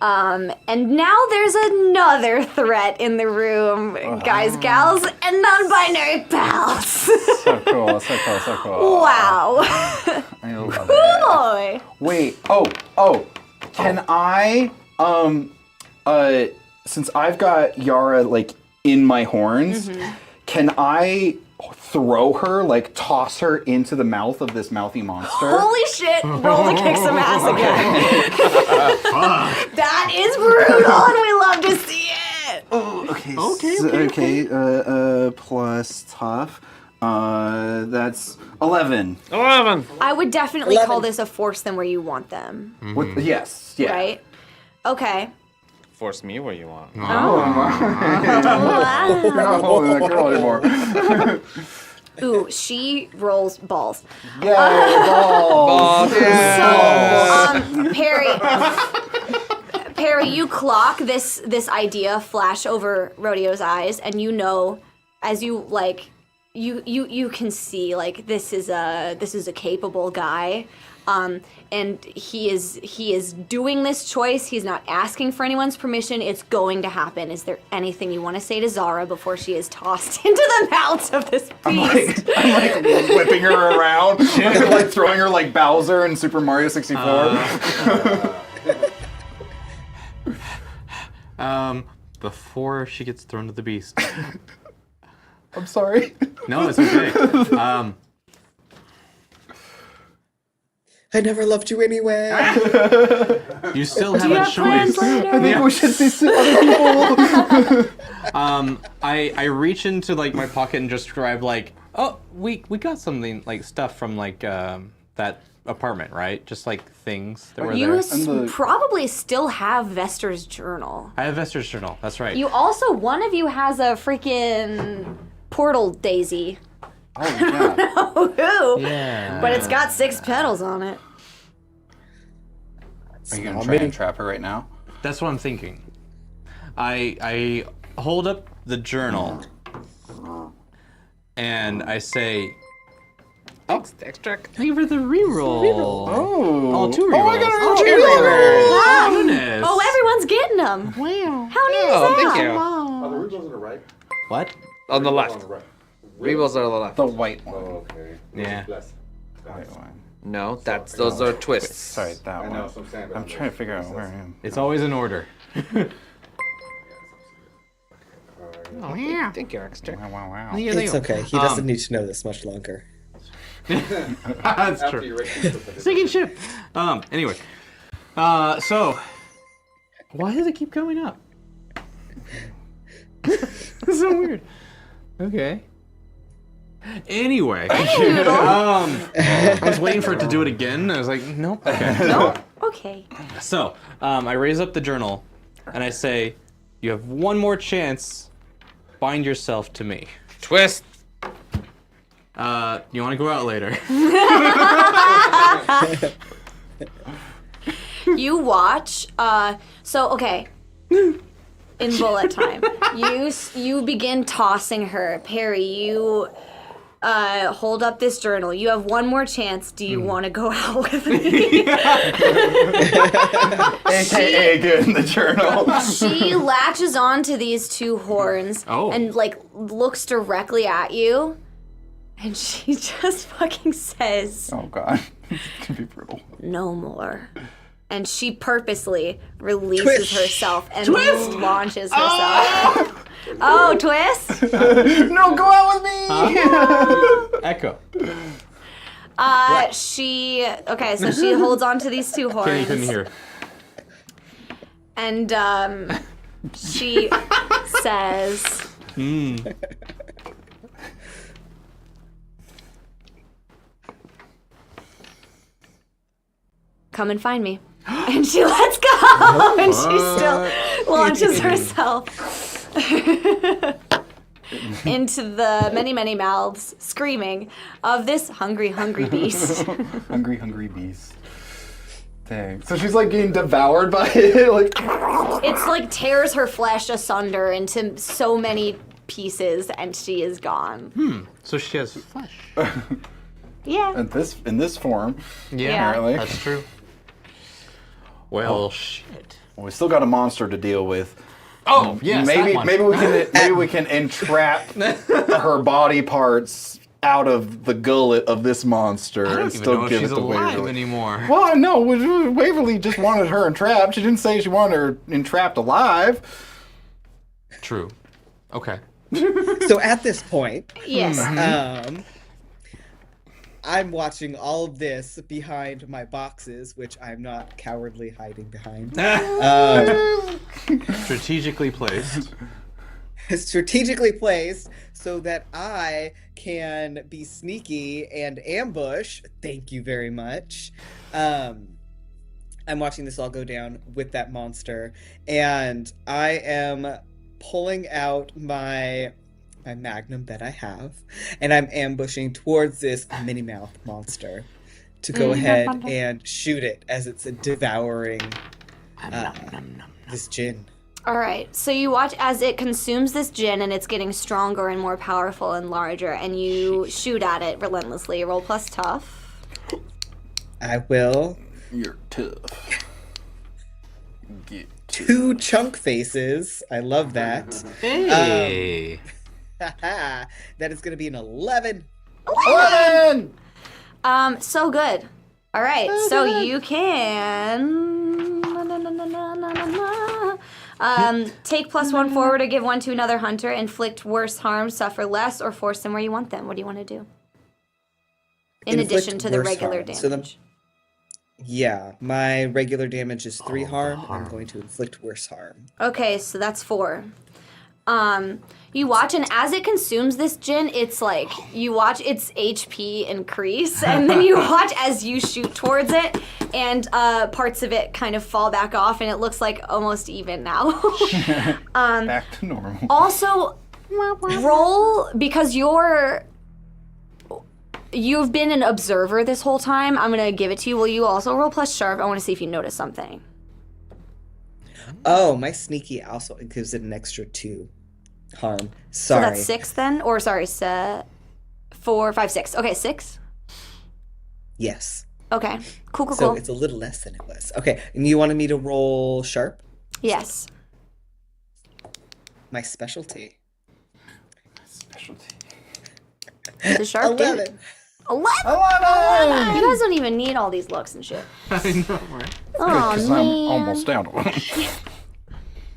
And now there's another threat in the room, guys, gals, and non-binary pals. So cool, so cool, so cool. Wow. I love Boy. it. Wait, can I, since I've got Yara, like, in my horns, can I throw her, like, toss her into the mouth of this mouthy monster? Holy shit, roll to kick some ass again. That is brutal, and we love to see it. Okay, plus tough. That's 11. 11. I would definitely 11. call this a force them where you want them. Yes. Yeah. Right? Okay. Force me where you want. You're not holding that girl anymore. Ooh, she rolls balls. Yay, balls. Perry, you clock this idea flash over Rodeo's eyes, and you know, as you like, you can see like this is a capable guy, and he is doing this choice. He's not asking for anyone's permission. It's going to happen. Is there anything you want to say to Zara before she is tossed into the mouths of this beast? I'm like whipping her around, like throwing her like Bowser in Super Mario 64. Before she gets thrown to the beast. I'm sorry. No, it's okay. I never loved you anyway. You still have you a have plans choice. later? I think we should see some other people. I reach into like my pocket and just grab like, oh, we got something like stuff from like that apartment, right? Just like things that were You there. probably still have Vester's journal. I have Vester's journal. That's right. You also, one of you has a freaking portal daisy. Oh yeah. Who? Yeah. But it's got 6 petals on it. Are you gonna try and trap her right now? That's what I'm thinking. I hold up the journal and I say, Extra. thank you for the reroll. Oh, 2 rerolls. Oh, I got a Oh, reroll. goodness. Oh, everyone's getting them. Wow. How neat is Oh, that? thank you. Are the roots on the right? What? On the On left. the right. Rebels are on the left. The white one. Oh, okay. Yeah. Less. White one. No, those are twists. Sorry, that I one. know, so I'm saying. but I'm trying to figure out where I am. It's always in order. Oh, yeah. Thank you, Extra. Wow. It's okay. He doesn't need to know this much longer. That's After true. you register for this. Sinking ship. Anyway. So why does it keep coming up? It's so weird. Okay. Anyway. I was waiting for it to do it again. I was like, nope. Okay. Nope. Okay. So, I raise up the journal and I say, you have one more chance. Bind yourself to me. Twist. You want to go out later? You watch. Okay. In bullet time, you begin tossing her. Perry, you hold up this journal. You have one more chance. Do you want to go out with me? AKA getting the journal. She latches onto these 2 horns and like looks directly at you, and she just fucking says, Oh god. It's gonna be brutal. "No more." And she purposely releases herself and launches herself. Oh, twist! No, go out with me! Echo. So she holds on to these 2 Kenny horns. couldn't hear. And she says, "Come and find me." And she lets go, and she still launches herself into the many, many mouths, screaming, of this hungry, hungry beast. Hungry beast. Dang. So she's like getting devoured by it? Like. It's like tears her flesh asunder into so many pieces, and she is gone. So she has flesh. Yeah. In this form. Yeah. Apparently. That's true. Well, shit. Well, we still got a monster to deal with. Oh, yes, maybe that one. we can entrap her body parts out of the gullet of this monster I don't and even still know if give she's it to alive Waverly. anymore. Well, no, Waverly just wanted her entrapped. She didn't say she wanted her entrapped alive. True. Okay. So at this point, Yes. I'm watching all of this behind my boxes, which I'm not cowardly hiding behind. Strategically placed. strategically placed so that I can be sneaky and ambush. Thank you very much. I'm watching this all go down with that monster, and I am pulling out my magnum that I have, and I'm ambushing towards this Minnie Mouth monster to go ahead and shoot it as it's devouring this gin. All right, so you watch as it consumes this gin, and it's getting stronger and more powerful and larger, and you shoot at it relentlessly. Roll plus tough. I will. You're tough. Get 2 chunk faces. I love that. Hey. That is going to be an 11. 11! So good. All right, so you can take +1 forward or give 1 to another hunter, inflict worse harm, suffer less, or force them where you want them. What do you want to do? In addition to the regular damage. Yeah, my regular damage is 3 harm. I'm going to inflict worse harm. Okay, so that's 4. You watch, and as it consumes this gin, it's like, you watch its HP increase, and then you watch as you shoot towards it, and parts of it kind of fall back off, and it looks like almost even now. Back to normal. Also, roll, because you've been an observer this whole time, I'm going to give it to you. Will you also roll plus sharp? I want to see if you notice something. Oh, my sneaky also gives it an extra 2 harm. Sorry. So that's 6 then? Or sorry, 4, 5, 6. Okay, 6? Yes. Okay. Cool. So it's a little less than it was. Okay, and you wanted me to roll sharp? Yes. My specialty. The sharp 11. did. 11! You guys don't even need all these looks and shit. I know, right? Oh, Because man. I'm almost down to 1.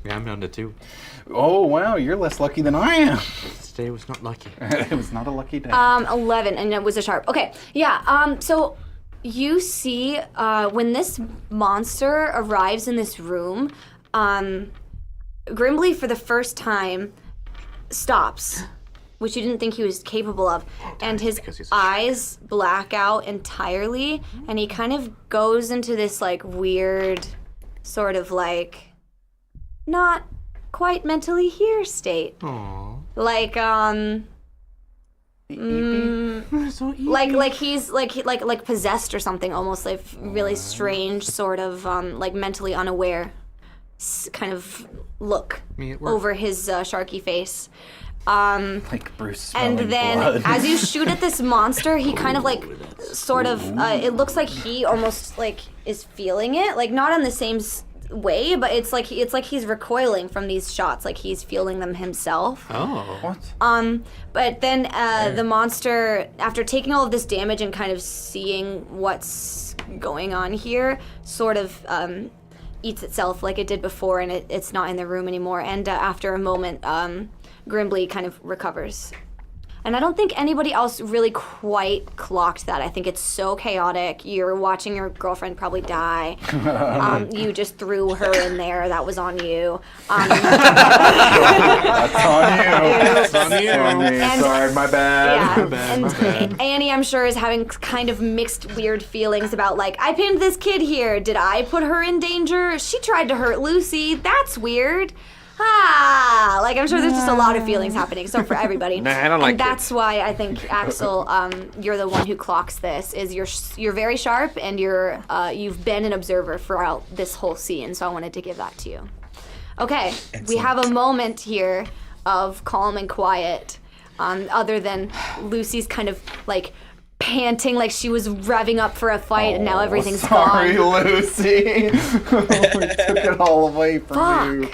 Yeah, I'm down to 2. Oh, wow, you're less lucky than I am. Today was not lucky. It was not a lucky day. 11, and it was a sharp. Okay, yeah, so you see when this monster arrives in this room, Grimly, for the first time, stops, which you didn't think he was capable of, and his eyes black out entirely, and he kind of goes into this, like, weird sort of, like, not quite mentally here state. Aww. Like, like he's like possessed or something, almost like really strange, sort of like mentally unaware kind of look over his sharky face. Like Bruce smelling and then blood. as you shoot at this monster, he kind of like sort of it looks like he almost like is feeling it, like not on the same way, but it's like he's recoiling from these shots, like he's feeling them himself. Oh. What? But then the monster, after taking all of this damage and kind of seeing what's going on here, sort of eats itself like it did before, and it's not in the room anymore. And after a moment, Grimly kind of recovers. And I don't think anybody else really quite clocked that. I think it's so chaotic. You're watching your girlfriend probably die. You just threw her in there. That was on you. That's on you. That's on you. And, sorry, my bad. Yeah, my bad. Annie, I'm sure, is having kind of mixed, weird feelings about, like, I pinned this kid here. Did I put her in danger? She tried to hurt Lucy. That's weird. Like, I'm sure there's just a lot of feelings happening, so for everybody. Nah, I don't like and that's why I think, Axel, you're the one who clocks this, is you're very sharp, and you've been an observer throughout this whole scene, so I wanted to give that to you. Okay, excellent. We have a moment here of calm and quiet, other than Lucy's kind of, like, panting like she was revving up for a fight, and now everything's sorry, gone. Lucy. We took it all away from you.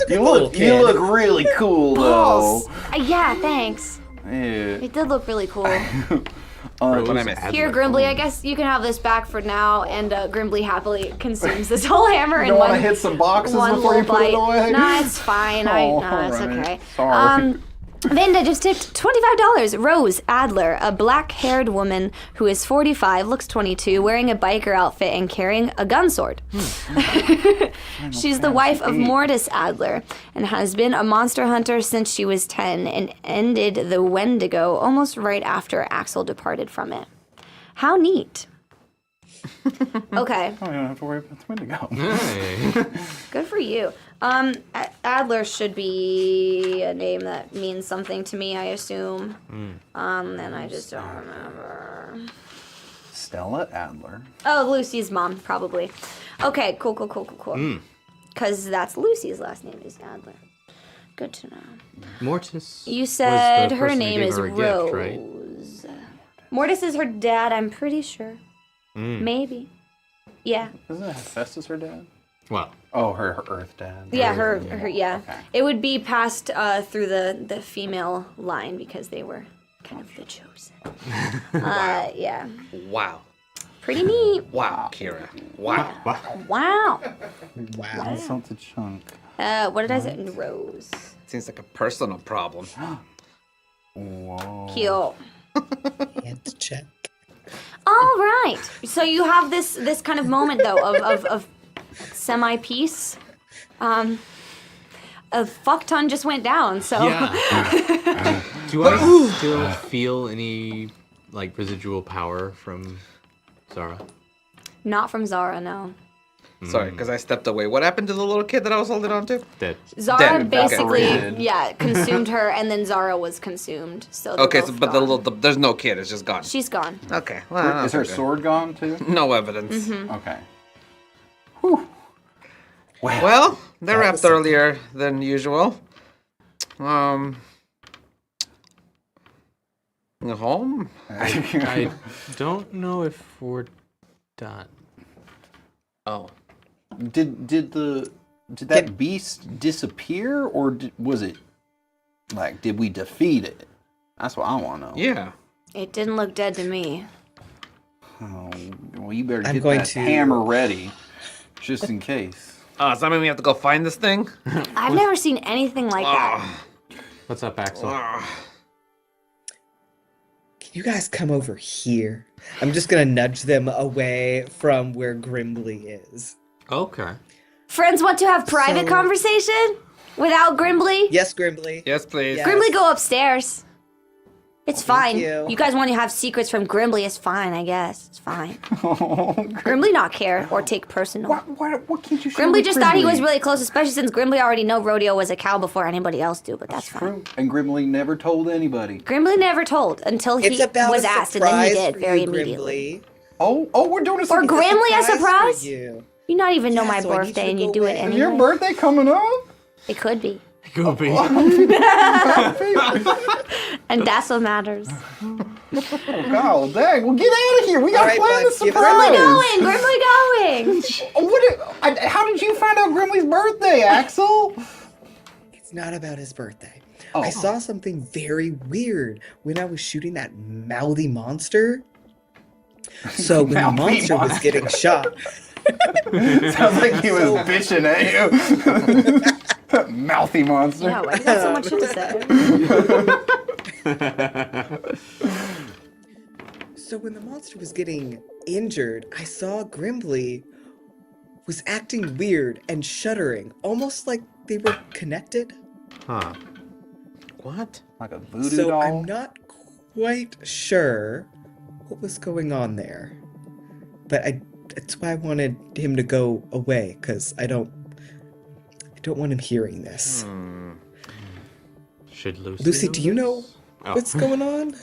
You look really cool, Balls. though. Yeah, thanks. Yeah. It did look really cool. Here, Grimbly, I guess you can have this back for now, and Grimbly happily consumes this whole hammer in one. You want to hit some boxes before you put it away? Nah, it's fine. It's okay. Sorry. Vanda just tipped $25. Rose Adler, a black-haired woman who is 45, looks 22, wearing a biker outfit and carrying a gun sword. She's the wife of Mortis Adler and has been a monster hunter since she was 10 and ended the Wendigo almost right after Axel departed from it. How neat. Okay. Oh, you don't have to worry about the Wendigo. Hey. Good for you. Adler should be a name that means something to me, I assume. And I just don't remember. Stella Adler. Oh, Lucy's mom, probably. Okay, cool. Because that's Lucy's last name is Adler. Good to know. Mortis. You was said the her person who name gave is her a Rose. gift, right? Mortis is her dad, I'm pretty sure. Maybe. Yeah. Isn't Hephaestus her dad? Well. Oh, her Earth dad. Yeah, her yeah. Okay. It would be passed through the female line because they were kind of the chosen. Yeah. Wow. Pretty neat. Wow, Kira. Wow. Wow. Wow. Salted chunk. What did I say? Rose. Seems like a personal problem. Whoa. Cute. Hand check. All right. So you have this kind of moment though of semi peace. A fuck ton just went down. So Yeah. Do I still feel any like residual power from Zara? not from Zara, no. Sorry, because I stepped away. What happened to the little kid that I was holding on to? Dead. Zara Dead. basically, Okay. yeah, consumed her, and then Zara was consumed. So Okay, they're so, both but gone. there's no kid. It's just gone. She's gone. Okay. Well, Is her okay. sword gone too? No evidence. Okay. Whew. Well, they That wrapped was something. earlier than usual. Home? I don't know if we're done. Oh. Did that beast disappear, or was it like did we defeat it? That's what I want to know. Yeah. It didn't look dead to me. Oh, well, you better I'm get going that to- hammer ready, just in case. Does that mean we have to go find this thing? I've never seen anything like that. What's up, Axel? Can you guys come over here? I'm just gonna nudge them away from where Grimbly is. Okay. Friends want to have private So- conversation without Grimbly? Yes, Grimbly. Yes, please. Yeah. Grimbly, go upstairs. It's fine. you. You guys want to have secrets from Grimbly? It's fine, I guess. It's fine. Grimbly not care or take personal. What can't you share Grimbly with just thought he Grimbly? was really close, especially since Grimbly already know Rodeo was a cow before anybody else do, but that's fine. True. And Grimbly never told anybody. Grimbly never told until he It's about was a asked, and then he surprise did for very you, immediately. Grimbly. Oh, we're doing For something. Grimbly a for surprise? you. You not even know Yeah, my so I need you birthday to and you go do it away. anyway. Your birthday coming up? It could be. Go be. And that's what matters. Oh, dang. Well, get out of here. We got All right, planned a bud, give surprise. Grimbly going! How did you find out Grimly's birthday, Axel? It's not about his birthday. Oh. I saw something very weird when I was shooting that mouthy monster. So when the Mouthy monster was monster. getting shot, Sounds like he was bitching at you. Mouthy monster. Yeah, why you got so much shit to say? so when the monster was getting injured, I saw Grimbly was acting weird and shuddering, almost like they were connected. Huh. What? Like a voodoo So doll. I'm not quite sure what was going on there. But that's why I wanted him to go away, because I don't want him hearing this. Should Lucy? Lucy, do you know Oh. what's going on?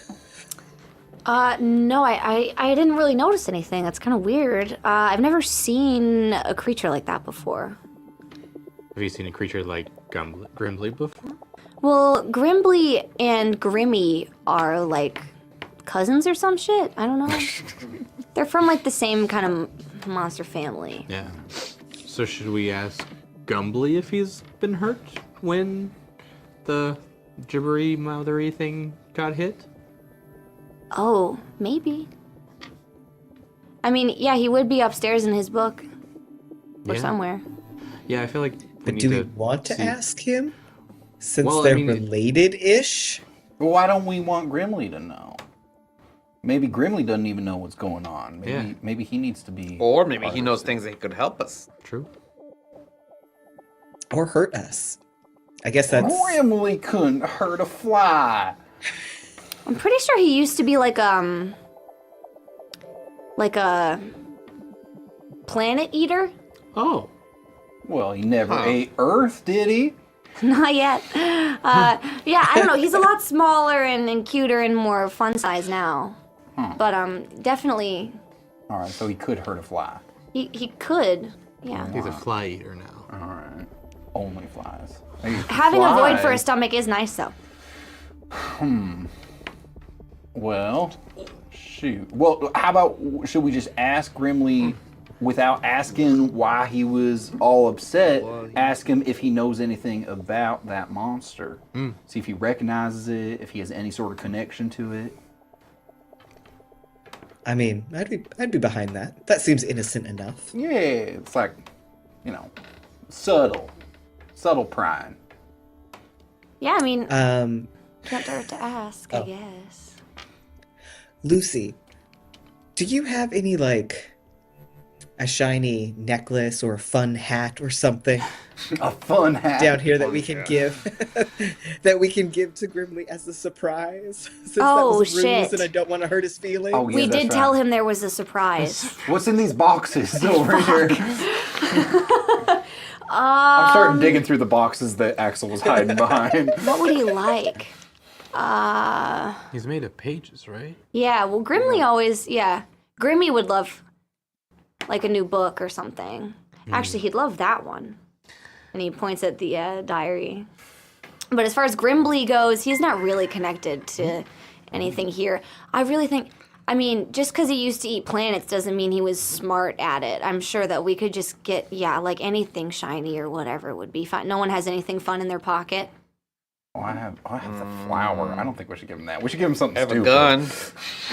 No, I didn't really notice anything. That's kind of weird. I've never seen a creature like that before. Have you seen a creature like Grimbly before? Well, Grimbly and Grimmy are like cousins or some shit. I don't know. They're from like the same kind of monster family. Yeah. So should we ask Gumbly if he's been hurt when the gibbery mothery thing got hit? Oh, maybe. I mean, yeah, he would be upstairs in his book or Yeah. somewhere. Yeah, I feel like But need do we to want to see- ask him? Since they're related-ish? Well, why don't we want Grimly to know? Maybe Grimly doesn't even know what's going on. Maybe he needs to be... Or maybe he knows things that could help us. True. Or hurt us. I guess that's... Grimly couldn't hurt a fly. I'm pretty sure he used to be like a planet eater. Oh. Well, he never ate Earth, did he? Not yet. Yeah, I don't know. He's a lot smaller and cuter and more fun size now. But definitely. All right, so he could hurt a fly. He could. Yeah. He's a fly eater now. All right. Only flies. Having a void for a stomach is nice, though. Well, shoot. Well, how about, should we just ask Grimly, without asking why he was all upset, ask him if he knows anything about that monster? See if he recognizes it, if he has any sort of connection to it. I mean, I'd be behind that. That seems innocent enough. Yeah, it's like, you know, subtle prying. Yeah, I mean, can't hurt to ask, I guess. Lucy, do you have any, like, a shiny necklace or a fun hat or something? A fun hat down here that we can give that we can give to Grimly as a surprise? Since that was a ruse and I don't want to hurt his feelings. Oh, yeah, we did tell him there was a surprise. What's in these boxes over here? I'm starting digging through the boxes that Axel was hiding behind. What would he like? He's made of pages, right? Yeah, well, Grimly always, Grimmy would love, like, a new book or something. Actually, he'd love that one. And he points at the diary. But as far as Grimly goes, he's not really connected to anything here. I really think, I mean, just because he used to eat planets doesn't mean he was smart at it. I'm sure that we could just get, like anything shiny or whatever would be fine. No one has anything fun in their pocket. Oh, I have the flower. I don't think we should give him that. We should give him something Have stupid. a gun.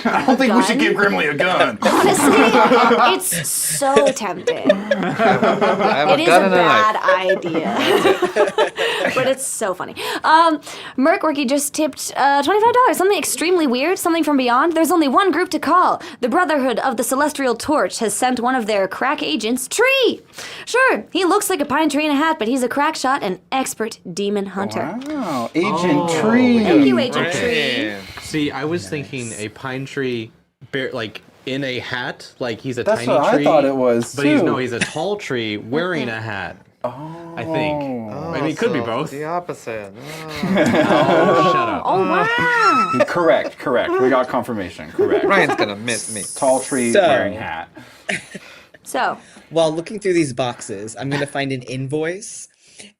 I don't think we should give Grimly a gun. Honestly, it's so tempting. I have It a is gun a and a knife. bad idea. But it's so funny. Merkworky just tipped $25. Something extremely weird, something from beyond. There's only one group to call. The Brotherhood of the Celestial Torch has sent one of their crack agents, Tree. Sure, he looks like a pine tree in a hat, but he's a crack shot and expert demon hunter. Wow. Agent Tree. Thank you, Agent Tree. See, I was thinking a pine tree, like in a hat, like he's a That's tiny what tree. I thought it was, But too. he's a tall tree wearing a hat. I think. I mean, it could be both. The opposite. Oh, shut up. Oh, wow. Correct. We got confirmation. Correct. Ryan's gonna miss me. Tall tree wearing hat. So, While looking through these boxes, I'm going to find an invoice,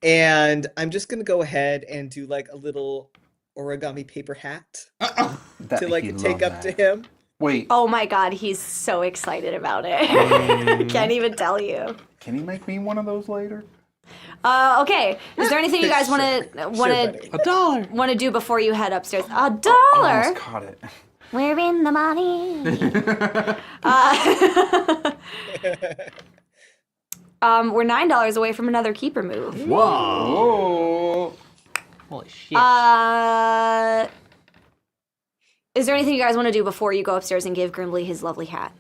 and I'm just going to go ahead and do like a little origami paper hat to like take up to him. Wait. oh my God, he's so excited about it. Can't even tell you. Can he make me one of those later? Okay. Is there anything you guys buddy. want to do before you head upstairs? $1. Almost caught it. We're in the money. We're $9 away from another keeper move. Whoa. Holy shit. Is there anything you guys want to do before you go upstairs and give Grimly his lovely hat?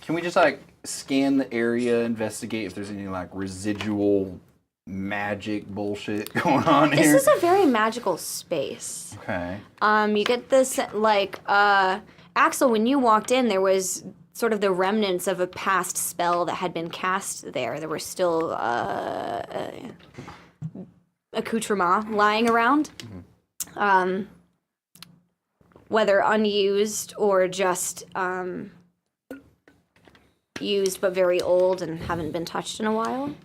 Can we just like scan the area, investigate if there's any like residual magic bullshit going on here? This is a very magical space. Okay. You get this, like, Axel, when you walked in, there was sort of the remnants of a past spell that had been cast there. There were still accoutrements lying around. Whether unused or just used but very old and haven't been touched in a while.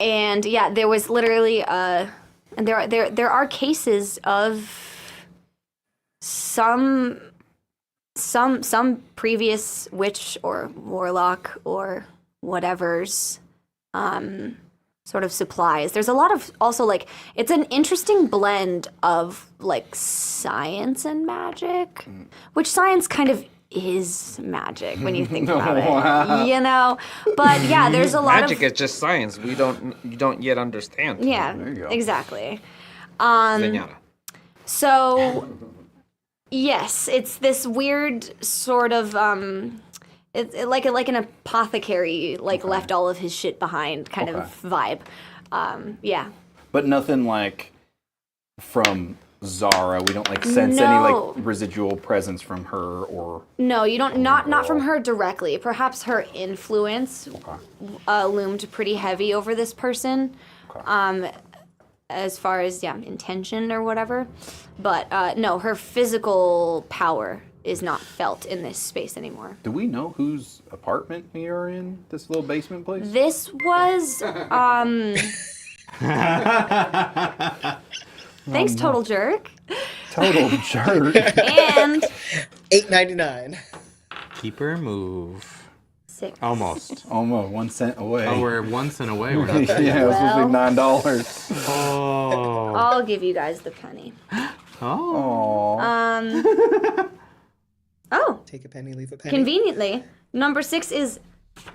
And yeah, there was literally and there are cases of some previous witch or warlock or whatever's sort of supplies. There's a lot of also like it's an interesting blend of like science and magic, which science kind of is magic when you think about it, you know. But yeah, there's a lot magic is just science. You don't yet understand. Yeah, There you go. exactly. Señora. So yes, it's this weird sort of it's like an apothecary left all of his shit behind kind of vibe. Yeah. But nothing like from Zara. We don't sense any residual presence from her or. No, you don't. Not from her directly. Perhaps her influence loomed pretty heavy over this person, as far as intention or whatever. But no, her physical power is not felt in this space anymore. Do we know whose apartment we are in? This little basement place. This was. Thanks, Total Jerk. Total jerk. And $8.99. Keep her move. 6. Almost. Almost 1 cent away. Oh, we're 1 cent away. We're not yeah, it was supposed to be $9. Oh. I'll give you guys the penny. Oh. Oh, Take a penny, leave a penny. conveniently, number 6 is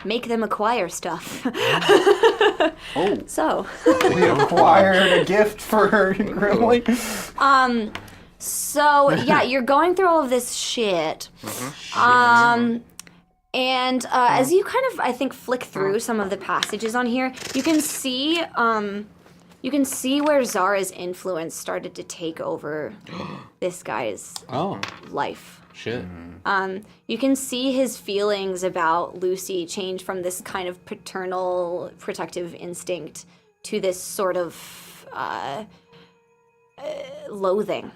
make them acquire stuff. Oh. So. We acquired a gift for her, really? So yeah, you're going through all of this shit. And as you kind of, I think, flick through some of the passages on here, you can see where Zara's influence started to take over this guy's life. Shit. You can see his feelings about Lucy change from this kind of paternal protective instinct to this sort of loathing.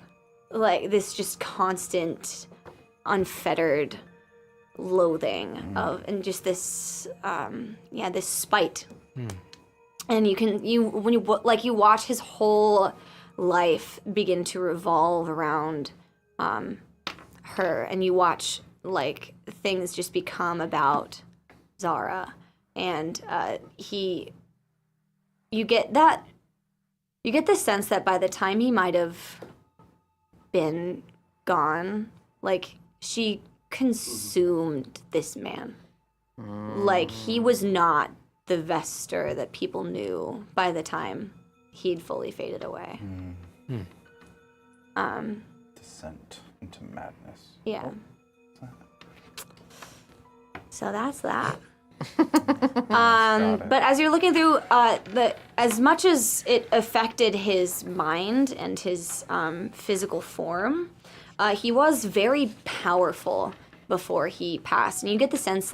Like this just constant, unfettered loathing of, and just this, this spite. And when you watch his whole life begin to revolve around her, and you watch things just become about Zara, and you get the sense that by the time he might have been gone, she consumed this man. He was not the Vester that people knew by the time he'd fully faded away. Descent into madness. Yeah. So that's that. But as you're looking through, as much as it affected his mind and his physical form, he was very powerful before he passed, and you get the sense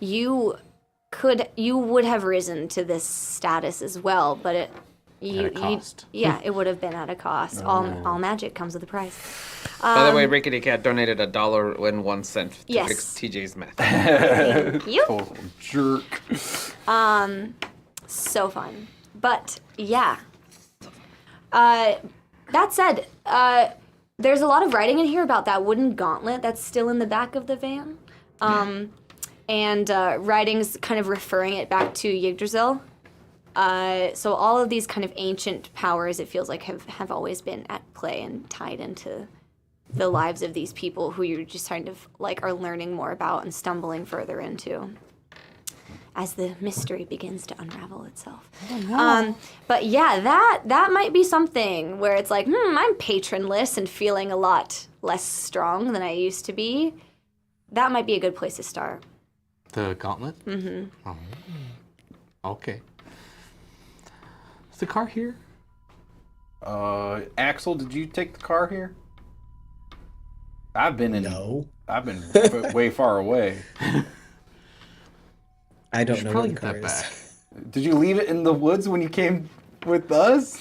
you would have risen to this status as well, but At a cost. it would have been at a cost. All magic comes with a price. By the way, Rickety Cat donated $1.01 to Yes. fix TJ's math. Thank you. Total jerk. So fun. But yeah. That said, there's a lot of writing in here about that wooden gauntlet that's still in the back of the van. And writings kind of referring it back to Yggdrasil. So all of these kind of ancient powers, it feels like, have always been at play and tied into the lives of these people who you're just kind of are learning more about and stumbling further into as the mystery begins to unravel itself. But yeah, that might be something where it's I'm patronless and feeling a lot less strong than I used to be. That might be a good place to start. The gauntlet? Mm-hmm. Oh. Okay. Is the car here? Axel, did you take the car here? I've been No. I've been way far away. I don't know Probably what the car get is. that back. Did you leave it in the woods when you came with us?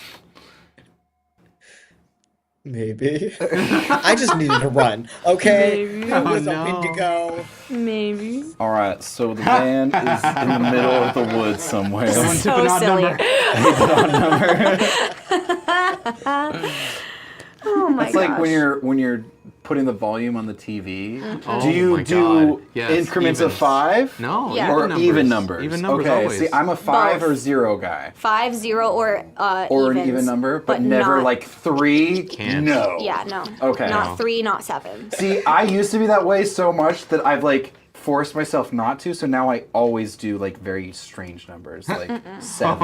Maybe. I just needed to run, okay? Maybe. I was Oh, hoping no. to go. Maybe. All right, so the van is in the middle of the woods somewhere. Someone tip So an odd silly. number. Oh my It's gosh. like when you're putting the volume on the TV. Mm-hmm. Do you my do God. Yes, increments of evens. 5? No, Yeah. Or even numbers? Even numbers okay, always. see, I'm a 5 Both. or 0 guy. 5, 0, or Or evens, an even number, but never not, like 3. Can't. No. Yeah, no. Okay. Not 3, not 7. See, I used to be that way so much that I've like forced myself not to, so now I always do like very strange numbers, like 7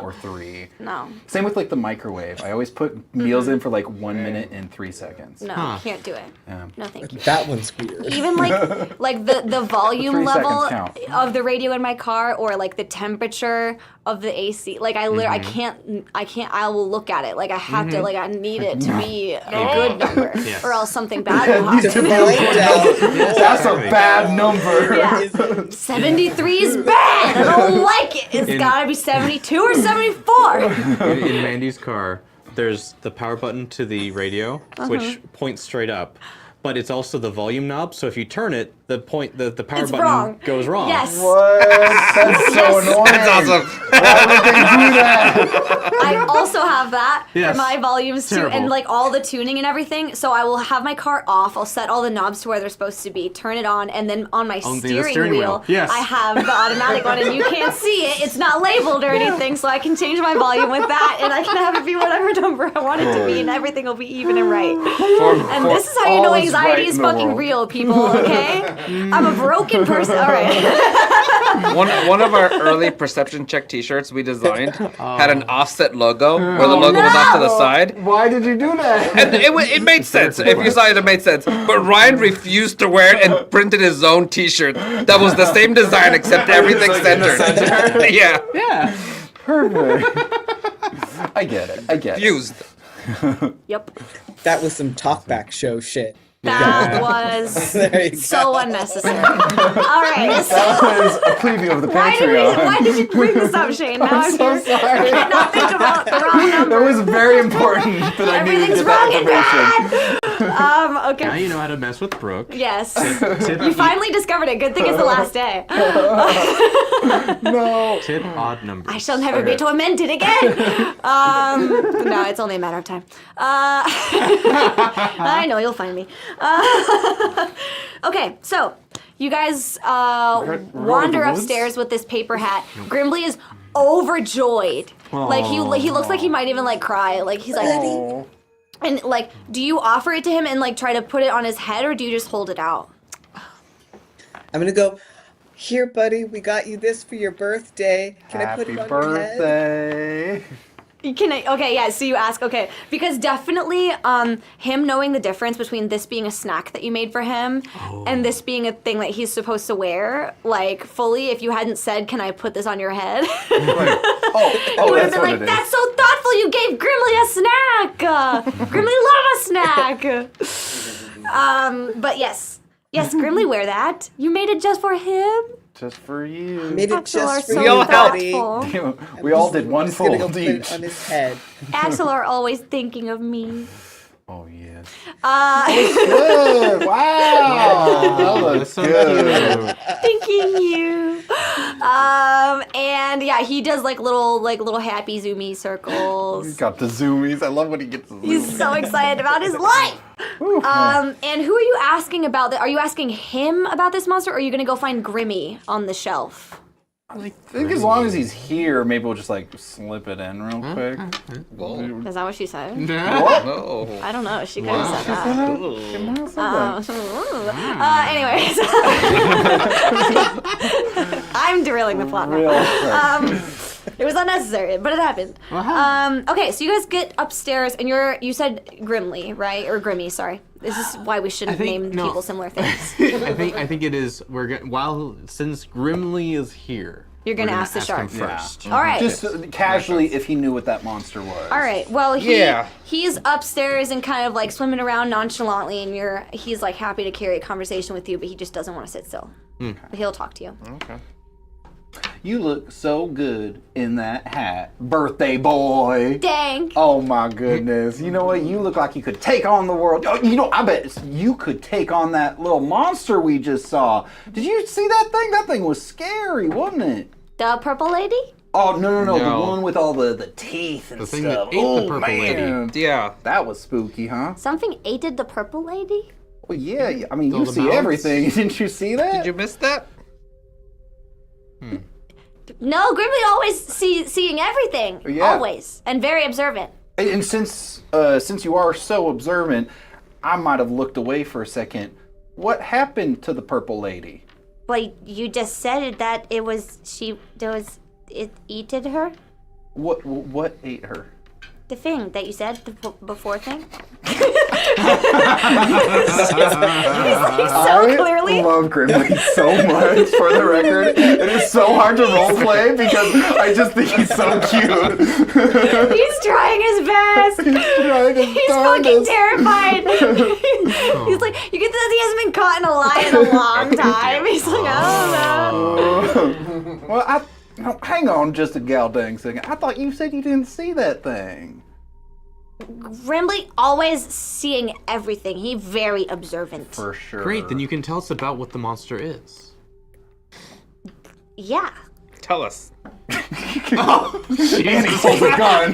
or 3. No. Same with like the microwave. I always put meals in for like 1 minute and 3 seconds. No, can't do it. Yeah. No, thank you. That one's weird. Even like the volume 3 level seconds count. of the radio in my car, or like the temperature of the AC. Like I can't. I will look at it. Like I have to. Like I need it to be a good number, Yes. or else something bad will happen. Find out. That's a bad number. Yeah. 73 is bad. I don't like it. It's gotta be 72 or 74. In Mandy's car, there's the power button to the radio, which points straight up. But it's also the volume knob, so if you turn it, the power It's button wrong. goes wrong. Yes. What? That's so annoying. That's awesome. Why would they do that? I also have that Yes. for my volumes too, Terrible. and like all the tuning and everything. So I will have my car off. I'll set all the knobs to where they're supposed to be, turn it on, and then on my On the steering wheel, Yes. I have the automatic one, and you can't see it. It's not labeled or anything, so I can change my volume with that, and I can have it be whatever number I want it to be, and everything will be even and right. And this is how you know all is anxiety right is in the fucking world. real, people. Okay, I'm a broken person. All right. One of our early perception check T-shirts we designed had an offset logo where the logo was off to the side. Why did you do that? And it made sense. If you saw it, it made sense. But Ryan refused to wear it and printed his own T-shirt that was the same design except everything centered. Yeah. Yeah. Perfect. I get it. Fused. Yep. That was some talkback show shit. That was There you go. so unnecessary. All right. So That was a preview of the Patreon. why did you bring this up, Shane? Now I'm so here. sorry. I cannot think about the wrong number. That was very important that I needed to Everything's get wrong that and information. bad. Now Okay. you know how to mess with Brooke. Yes. Tip, You finally discovered it. Good thing it's the last day. No. tip odd numbers. I shall never be tormented again. No, it's only a matter of time. I know you'll find me. Okay, so you guys wander woods? upstairs with this paper hat. Grimly is overjoyed. Like he looks like he might even like cry. Like he's like, Oh. and like, do you offer it to him and like try to put it on his head, or do you just hold it out? I'm gonna go. Here, buddy, we got you this for your birthday. Can I put Happy it on your head? birthday. Can I? Okay, yeah. So you ask, okay, because definitely, him knowing the difference between this being a snack that you made for him and this being a thing that he's supposed to wear, like fully. If you hadn't said, "Can I put this on your head?" Oh, he would have that's been what like, it is. "That's so thoughtful. You gave Grimly a snack. Grimly love a snack." But yes, Grimly wear that. You made it just for him. Just for you. Made it Axel are just for so We all you, buddy. thoughtful. We all did one Just gonna go fold put it each. on his head. Axel are always thinking of me. Oh, yes. Uh, Good. Wow. That looks That's so good. thanking you. And yeah, he does like little happy zoomy circles. He's got the zoomies. I love when he gets the zoomies. He's so excited about his life. And who are you asking about that? Are you asking him about this monster, or are you gonna go find Grimmy on the shelf? I think as long as he's here, maybe we'll just like slip it in real quick. Is that what she said? What? Oh. I don't know. She could have said that. Anyways, I'm derailing the plot now. Real quick. It was unnecessary, but it happened. Okay, so you guys get upstairs, and you said Grimly, right? Or Grimmy, sorry. This is why we shouldn't name people similar things. I think it is. Since Grimly is here, You're gonna ask the shark. him first. All right. Just casually, if he knew what that monster was. All right. Well, Yeah. he's upstairs and kind of like swimming around nonchalantly, and he's like happy to carry a conversation with you, but he just doesn't want to sit still. But he'll talk to you. Okay. You look so good in that hat, birthday boy. Dang. Oh my goodness. You know what? You look like you could take on the world. Oh, you know, I bet you could take on that little monster we just saw. Did you see that thing? That thing was scary, wasn't it? The purple lady? Oh, no, the one with all the teeth and The thing stuff. that ate the purple man. lady. Yeah. That was spooky, huh? Something aided the purple lady? Well, yeah, I mean, All you the see mouths? everything. Didn't you see that? Did you miss that? No, Grimly always seeing everything. Yeah. Always. And very observant. And since you are so observant, I might have looked away for a second. What happened to the purple lady? Well, you just said that it eated her? What ate her? The thing that you said, the before thing? He's so clearly. I love Grimly so much, for the record. It is so hard to roleplay because I just think he's so cute. He's trying his best. He's fucking terrified. He's like, you get that he hasn't been caught in a lie in a long time. He's like, I don't know. Well, no, hang on just a gal dang second. I thought you said you didn't see that thing. Grimly always seeing everything. He very observant. For sure. Great, then you can tell us about what the monster is. Yeah. Tell us. And he pulls a gun.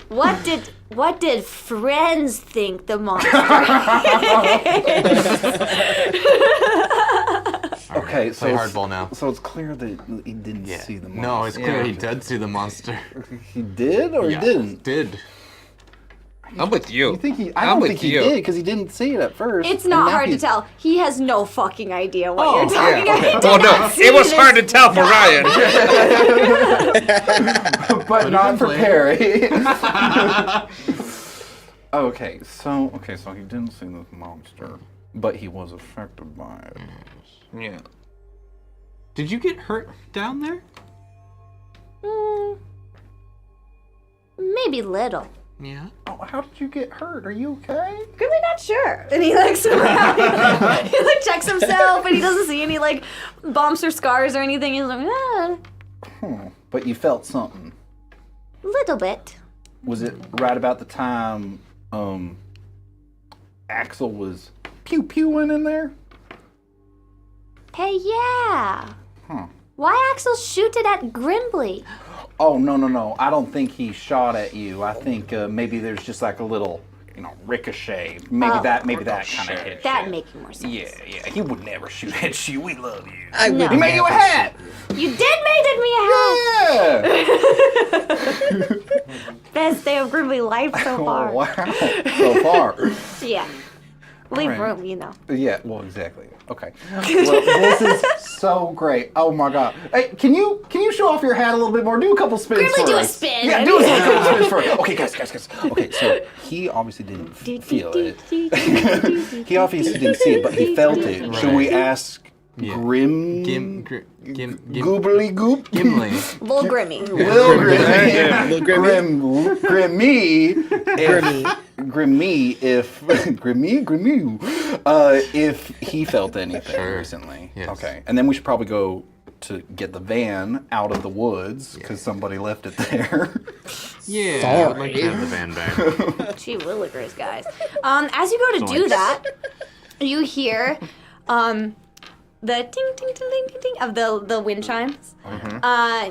What did friends think the monster? Okay, so Play hardball now. So it's clear that he didn't see the monster. No, it's clear he did see the monster. He did or he didn't? Did. I'm with you. You think he? I don't think he did because he didn't see it at first. It's not hard to tell. He has no fucking idea what you're talking about. Okay. Well, no, it was hard to tell for Ryan. But not for Perry. Okay, so he didn't see this monster, but he was affected by it. Yeah. Did you get hurt down there? Maybe little. Yeah. Oh, how did you get hurt? Are you okay? Really not sure. And he looks around. He like checks himself, and he doesn't see any like bumps or scars or anything. He's like, But you felt something. little bit. Was it right about the time Axel was pew-pewing in there? Hey, yeah. Why Axel shoot it at Grimly? Oh, no. I don't think he shot at you. I think maybe there's just like a little, ricochet. Maybe that kind of hit That makes more sense. Yeah. He would never shoot at you. We love you. I would He made you a hat. You did made me a hat. Yeah. Best day of Grimly life so far. Oh, wow. So far. Yeah. Leave right. room, Yeah, well, exactly. Okay. Well, this is so great. Oh my god. Hey, can you show off your hat a little bit more? Do a couple spins Grimly, for do a us. spin. Yeah, do a couple spins for us. Okay, guys. Okay, so he obviously didn't feel it. He obviously didn't see it, but he felt it. Right. Should we ask Gimli. Goobly Goop? Gimli. Lil Grimmy. Lil Grimmy. Lil Grimmy. Grimmy, if he felt anything recently. Yes. Okay. And then we should probably go to get the van out of the woods because somebody left it there. Yeah, Sorry. I'd like to have the van back. Gee willikers, guys. As you go to do that, you hear the ting ting ting ting ting ting of the wind chimes.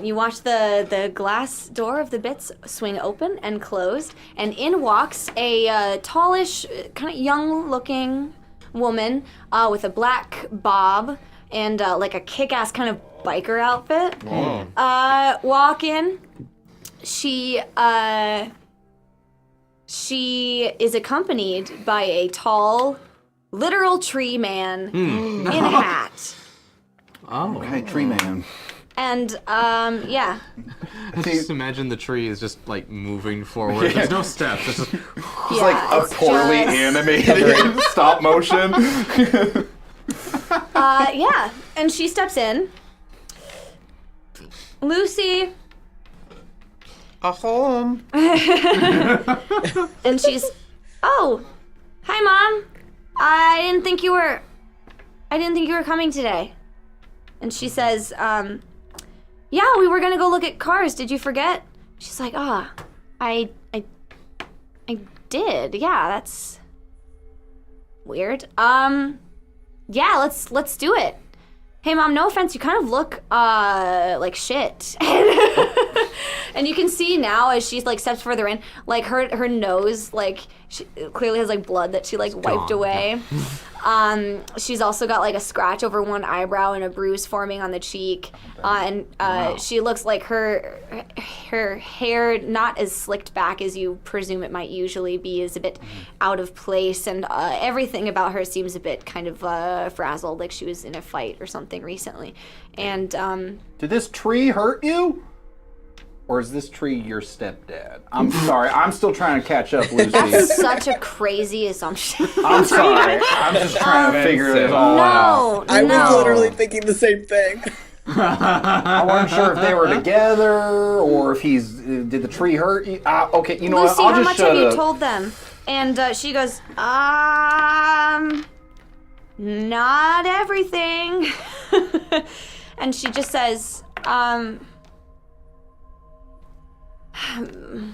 You watch the glass door of the bits swing open and close, and in walks a tallish, kind of young-looking woman with a black bob and like a kick-ass kind of biker outfit. Walk in. She is accompanied by a tall, literal tree man in a hat. Oh. Okay, tree man. And, yeah. I just imagine the tree is just like moving forward. There's no steps. It's just It's like a it's poorly just- animated stop motion. Yeah. And she steps in. Lucy. A home. And she's, oh, hi, Mom. I didn't think you were coming today. And she says, yeah, we were gonna go look at cars. Did you forget? She's like, I did. Yeah, that's weird. yeah, let's do it. Hey, Mom, no offense, you kind of look like shit. And you can see now as she like steps further in, like her nose like she clearly has like blood that she like wiped away. She's also got like a scratch over one eyebrow and a bruise forming on the cheek. She looks like her hair, not as slicked back as you presume it might usually be, is a bit out of place, and everything about her seems a bit kind of frazzled, like she was in a fight or something recently. And did this tree hurt you? Or is this tree your stepdad? I'm sorry, I'm still trying to catch up, Lucy. That's such a crazy assumption. I'm sorry, I'm just trying to figure it all out. I was literally thinking the same thing. I wasn't sure if they were together or if did the tree hurt you? Okay, you know Lucy, what? I'll how just much have you told them? And she goes, not everything. And she just says,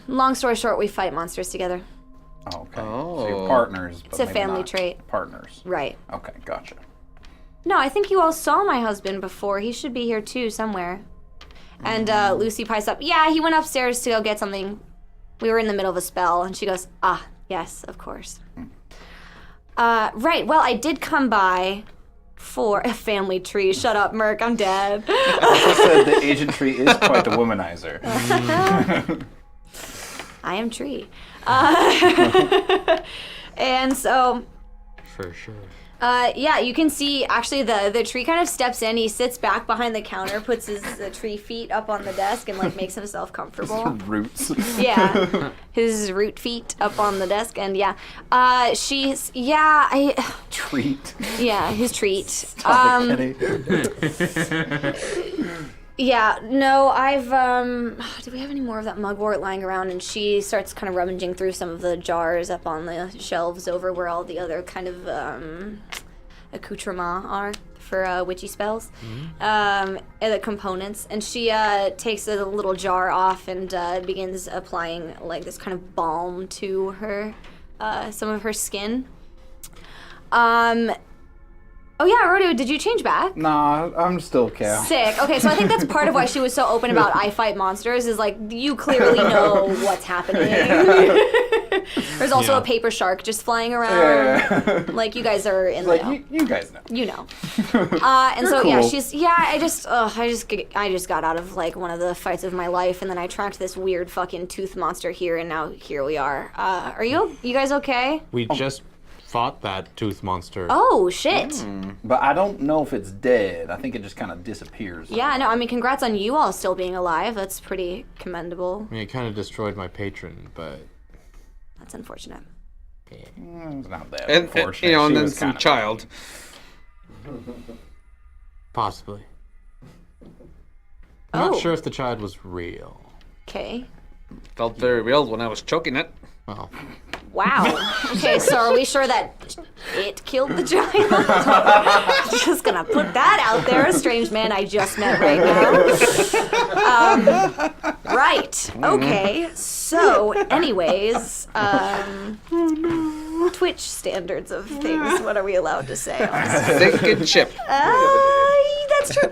long story short, we fight monsters together. Okay. So you're partners, but it's a maybe family not trait. Partners. Right. Okay, gotcha. No, I think you all saw my husband before. He should be here too, somewhere. And Lucy pipes up, yeah, he went upstairs to go get something. We were in the middle of a spell. And she goes, yes, of course. Right, well, I did come by for a family tree. Shut up, Merc, I'm dead. I said the agent tree is quite the womanizer. I am tree. And so... For sure. Yeah, you can see actually the tree kind of steps in. He sits back behind the counter, puts his tree feet up on the desk, and like makes himself comfortable. His roots. Yeah, his root feet up on the desk, and Treat. Yeah, his treat. Stop it, Kenny. Yeah, no, I've, do we have any more of that mugwort lying around? And she starts kind of rummaging through some of the jars up on the shelves over where all the other kind of, accoutrements are for, witchy spells. And the components. And she, takes a little jar off and, begins applying, like, this kind of balm to her, some of her skin. Oh yeah, Rodeo, did you change back? Nah, I'm still Cal. Sick. Okay, so I think that's part of why she was so open about I fight monsters, is like, you clearly know what's happening. Yeah. There's also a paper shark just flying around. Yeah. Like, you guys are in the know. You guys know. You know. And so, cool. Yeah, I just got out of, like, one of the fights of my life, and then I tracked this weird fucking tooth monster here, and now here we are. Are you guys okay? We just fought that tooth monster. Oh, shit. But I don't know if it's dead. I think it just kind of disappears. Yeah, no, I mean, congrats on you all still being alive. That's pretty commendable. I mean, it kind of destroyed my patron, but... That's unfortunate. It's not that And unfortunate. and She then was some kind of- child. Possibly. I'm not Oh. sure if the child was real. Okay. Felt very real when I was choking it. Well, Wow. Okay, so are we sure that it killed the child? Just gonna put that out there, a strange man I just met right now. Right. Okay. So, anyways, Twitch standards of things. What are we allowed to say? Thinking chip. That's true.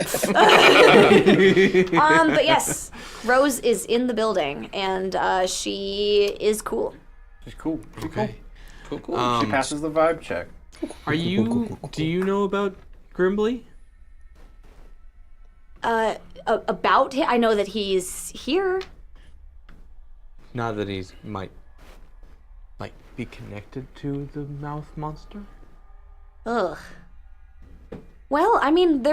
But yes, Rose is in the building, and she is cool. She's cool. okay. Cool. She passes the vibe check. Are you... Do you know about Grimbly? About him, I know that he's here. Not that he's might... like, be connected to the mouth monster? Ugh. Well, I mean,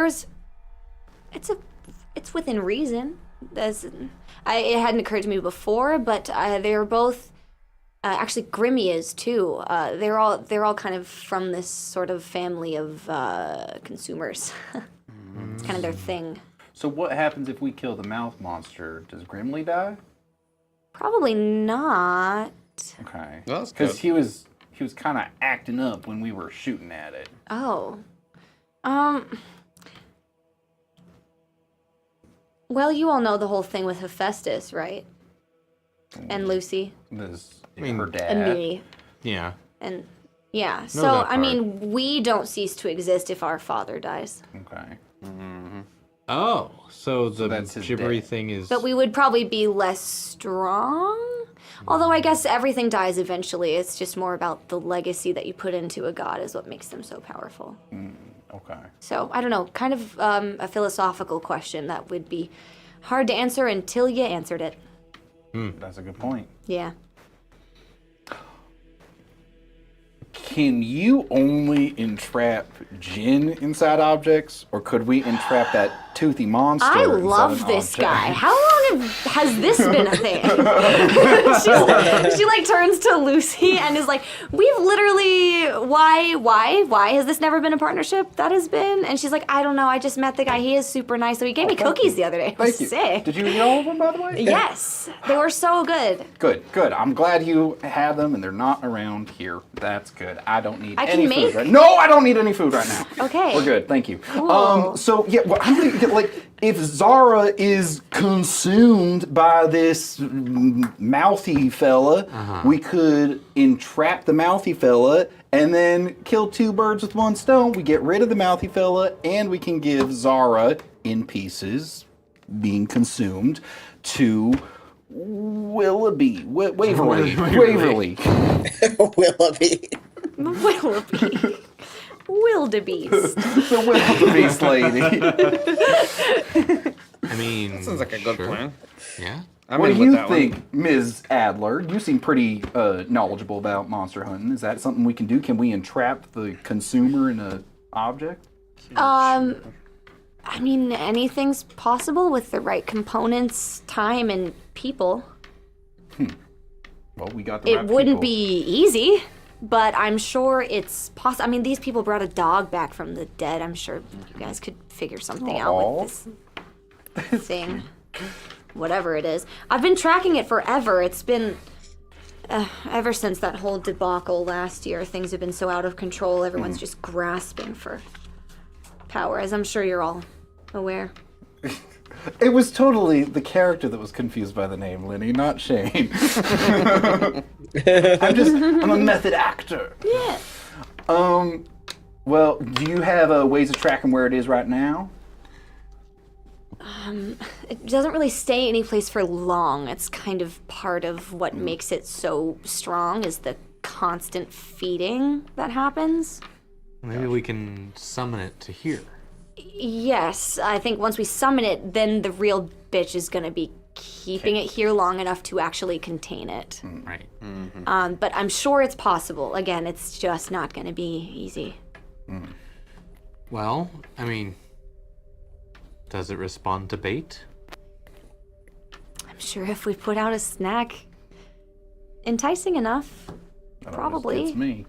it's within reason. It hadn't occurred to me before, but they're both. Actually, Grimmy is too. They're all kind of from this sort of family of consumers. It's kind of their thing. So what happens if we kill the mouth monster? Does Grimly die? Probably not. Okay. That's Because good. he was kind of acting up when we were shooting at it. Oh. Well, you all know the whole thing with Hephaestus, right? And Lucy. This mean, her dad. And me. Yeah. And Yeah. So, that I mean, we don't cease to exist if our father dies. Okay. Oh, so the that's his gibbery day. thing is. But we would probably be less strong. Although I guess everything dies eventually. It's just more about the legacy that you put into a god is what makes them so powerful. Okay. So, I don't know, kind of a philosophical question that would be hard to answer until you answered it. That's a good point. Yeah. Can you only entrap Jinn inside objects, or could we entrap that toothy monster? I inside love an this object? guy. How long has this been a thing? she like turns to Lucy and is like, "We've literally why has this never been a partnership? That has been." And she's like, "I don't know. I just met the guy. He is super nice. So he gave me cookies the other day. It was Thank you. sick." Did you eat all of them, by the way? Yes, they were so good. Good. I'm glad you had them, and they're not around here. That's good. I don't need I can any make- food right No, I don't need any food right now. Okay. We're good. Thank you. Cool. So yeah, well, I'm thinking like if Zara is consumed by this mouthy fella, we could entrap the mouthy fella and then kill two birds with one stone. We get rid of the mouthy fella, and we can give Zara in pieces, being consumed, to Waverly. Willoughby. Wildebeest. The wildebeest lady. I mean. Sounds like a good plan. Yeah. I'm What in do with you that think, one. Ms. Adler? You seem pretty knowledgeable about monster hunting. Is that something we can do? Can we entrap the consumer in an object? I mean, anything's possible with the right components, time, and people. Well, we got the It right wouldn't people. be easy, but I'm sure it's possible. I mean, these people brought a dog back from the dead. I'm sure you guys could figure something out Aw. with this thing. Whatever it is. I've been tracking it forever. It's been... ever since that whole debacle last year, things have been so out of control. Everyone's just grasping for power, as I'm sure you're all aware. It was totally the character that was confused by the name, Lenny, not Shane. I'm a method actor. Yeah. Well, do you have ways of tracking where it is right now? It doesn't really stay any place for long. It's kind of part of what makes it so strong is the constant feeding that happens. Maybe we can summon it to here. Yes, I think once we summon it, then the real bitch is gonna be keeping it here long enough to actually contain it. Right. But I'm sure it's possible. Again, it's just not gonna be easy. Well, I mean, does it respond to bait? I'm sure if we put out a snack enticing enough, probably. It's me.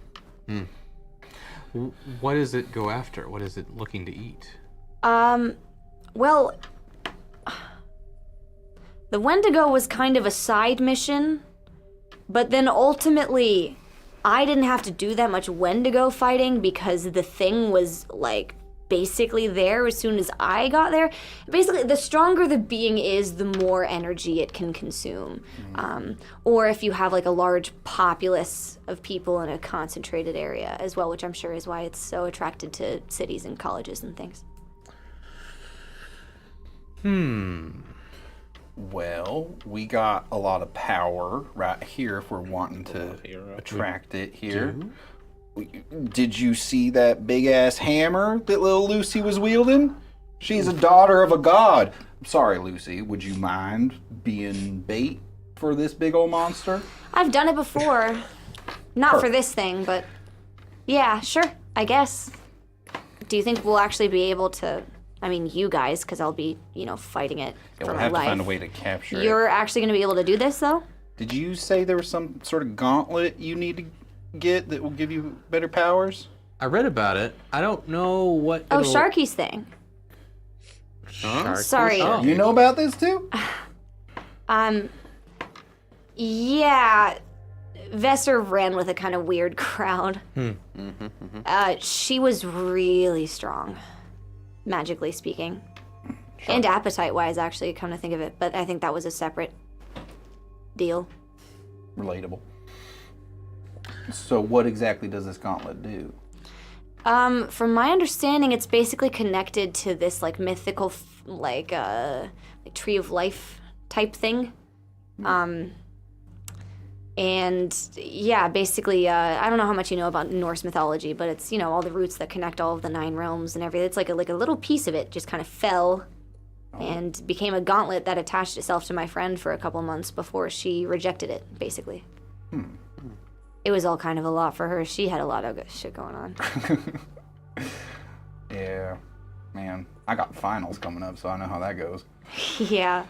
What does it go after? What is it looking to eat? Well, the Wendigo was kind of a side mission, but then ultimately, I didn't have to do that much Wendigo fighting because the thing was, like, basically there as soon as I got there. Basically, the stronger the being is, the more energy it can consume. Or if you have, like, a large populace of people in a concentrated area as well, which I'm sure is why it's so attracted to cities and colleges and things. Well, we got a lot of power right here if we're wanting to attract it here. Did you see that big ass hammer that little Lucy was wielding? She's a daughter of a god. I'm sorry, Lucy. Would you mind being bait for this big old monster? I've done it before. Not for this thing, but yeah, sure, I guess. Do you think we'll actually be able to, I mean, you guys, because I'll be, fighting it for We'll my have life. to find a way to capture it. You're actually going to be able to do this, though? Did you say there was some sort of gauntlet you need to get that will give you better powers? I read about it. I don't know what. Oh, it'll- Sharky's thing. Sharky? Sorry. Oh. You know about this too? Yeah. Vesser ran with a kind of weird crowd. She was really strong, magically speaking. And appetite-wise, actually, come to think of it. But I think that was a separate deal. Relatable. So what exactly does this gauntlet do? From my understanding, it's basically connected to this like mythical, like tree of life type thing. And yeah, basically, I don't know how much you know about Norse mythology, but it's, all the roots that connect all of the 9 realms and everything. It's like a little piece of it just kind of fell and became a gauntlet that attached itself to my friend for a couple months before she rejected it, basically. It was all kind of a lot for her. She had a lot of shit going on. Yeah, man. I got finals coming up, so I know how that goes. Yeah.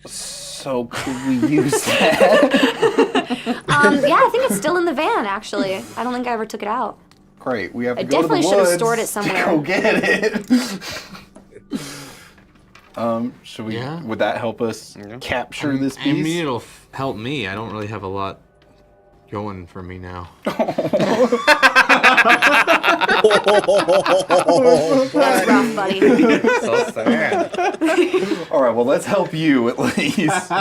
So could we use that? Yeah, I think it's still in the van, actually. I don't think I ever took it out. Great. We have to I go to the definitely should have stored it woods somewhere. to go get it. Should we? Yeah. Would that help us capture this piece? I mean, it'll help me. I don't really have a lot going for me now. That's rough, buddy. So sad. All right. Well, let's help you at least.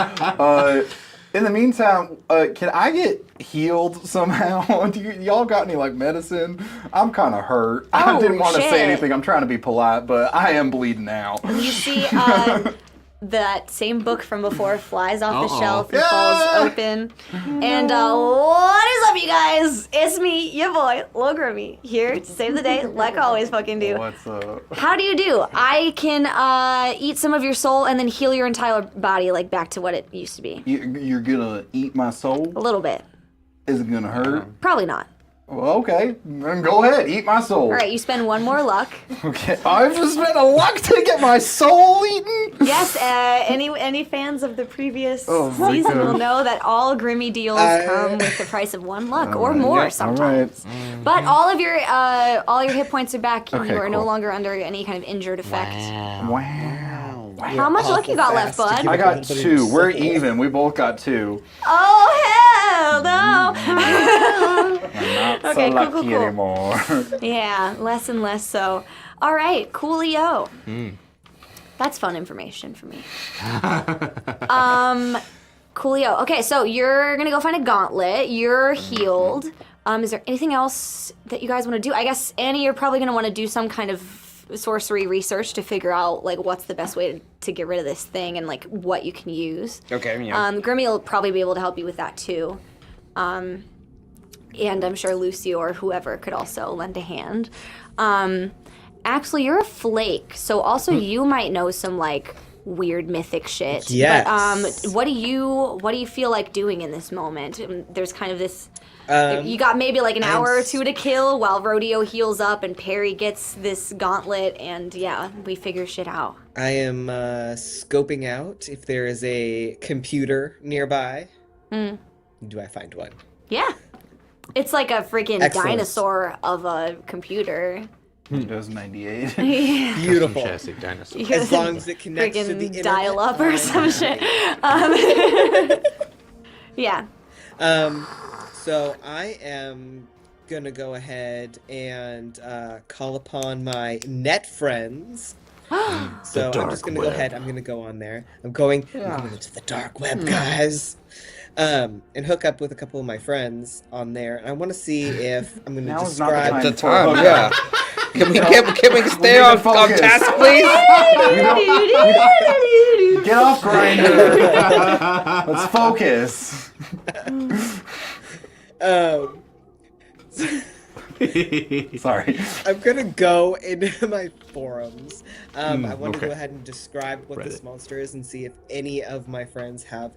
In the meantime, can I get healed somehow? Y'all got any medicine? I'm kind of hurt. I didn't want to say anything. I'm trying to be polite, but I am bleeding out. You see, that same book from before flies off the shelf and falls open. And what is up, you guys? It's me, your boy, Lil Grimmy, here to save the day, like I always fucking do. What's up? How do you do? I can eat some of your soul and then heal your entire body back to what it used to be. You're gonna eat my soul? A little bit. Is it gonna hurt? Probably not. Well, okay. Then go ahead, eat my soul. All right, you spend 1 more luck. Okay. I've just spent a luck to get my soul eaten? Yes, any fans of the previous season will know that all Grimmy deals come with the price of 1 luck or more sometimes. All right. But all your hit points are back. Okay, You are no cool. longer under any kind of injured effect. Wow. How much luck you got left, bud? I got 2. We're even. We both got 2. Oh, hell no! I'm not Okay, so cool. lucky anymore. Yeah, less and less so. All right, coolio. That's fun information for me. Coolio. Okay, so you're gonna go find a gauntlet. You're healed. Is there anything else that you guys want to do? I guess Annie, you're probably gonna want to do some kind of sorcery research to figure out what's the best way to get rid of this thing and what you can use. Okay, yeah. Grimmy will probably be able to help you with that too. And I'm sure Lucy or whoever could also lend a hand. Actually, you're a flake, so also you might know some weird mythic shit. Yes. But what do you feel like doing in this moment? There's kind of this. You got maybe an hour or 2 to kill while Rodeo heals up and Perry gets this gauntlet, and yeah, we figure shit out. I am scoping out if there is a computer nearby. Do I find one? Yeah. It's like a freaking Excellent. dinosaur of a computer. Windows 98. Beautiful. Fantastic dinosaur. As long as it connects to the Freaking internet. dial up or some shit. Yeah. So I am gonna go ahead and call upon my net friends. So I'm just gonna go ahead. I'm gonna go on there. I'm going to the dark web, guys. And hook up with a couple of my friends on there. And I want to see if I'm gonna Now is not the describe time. The time, yeah. Can we stay on task, please? Get off Grindr. Let's focus. Sorry. I'm gonna go into my forums. I want to okay. go ahead and describe what this monster is and see if any of my friends have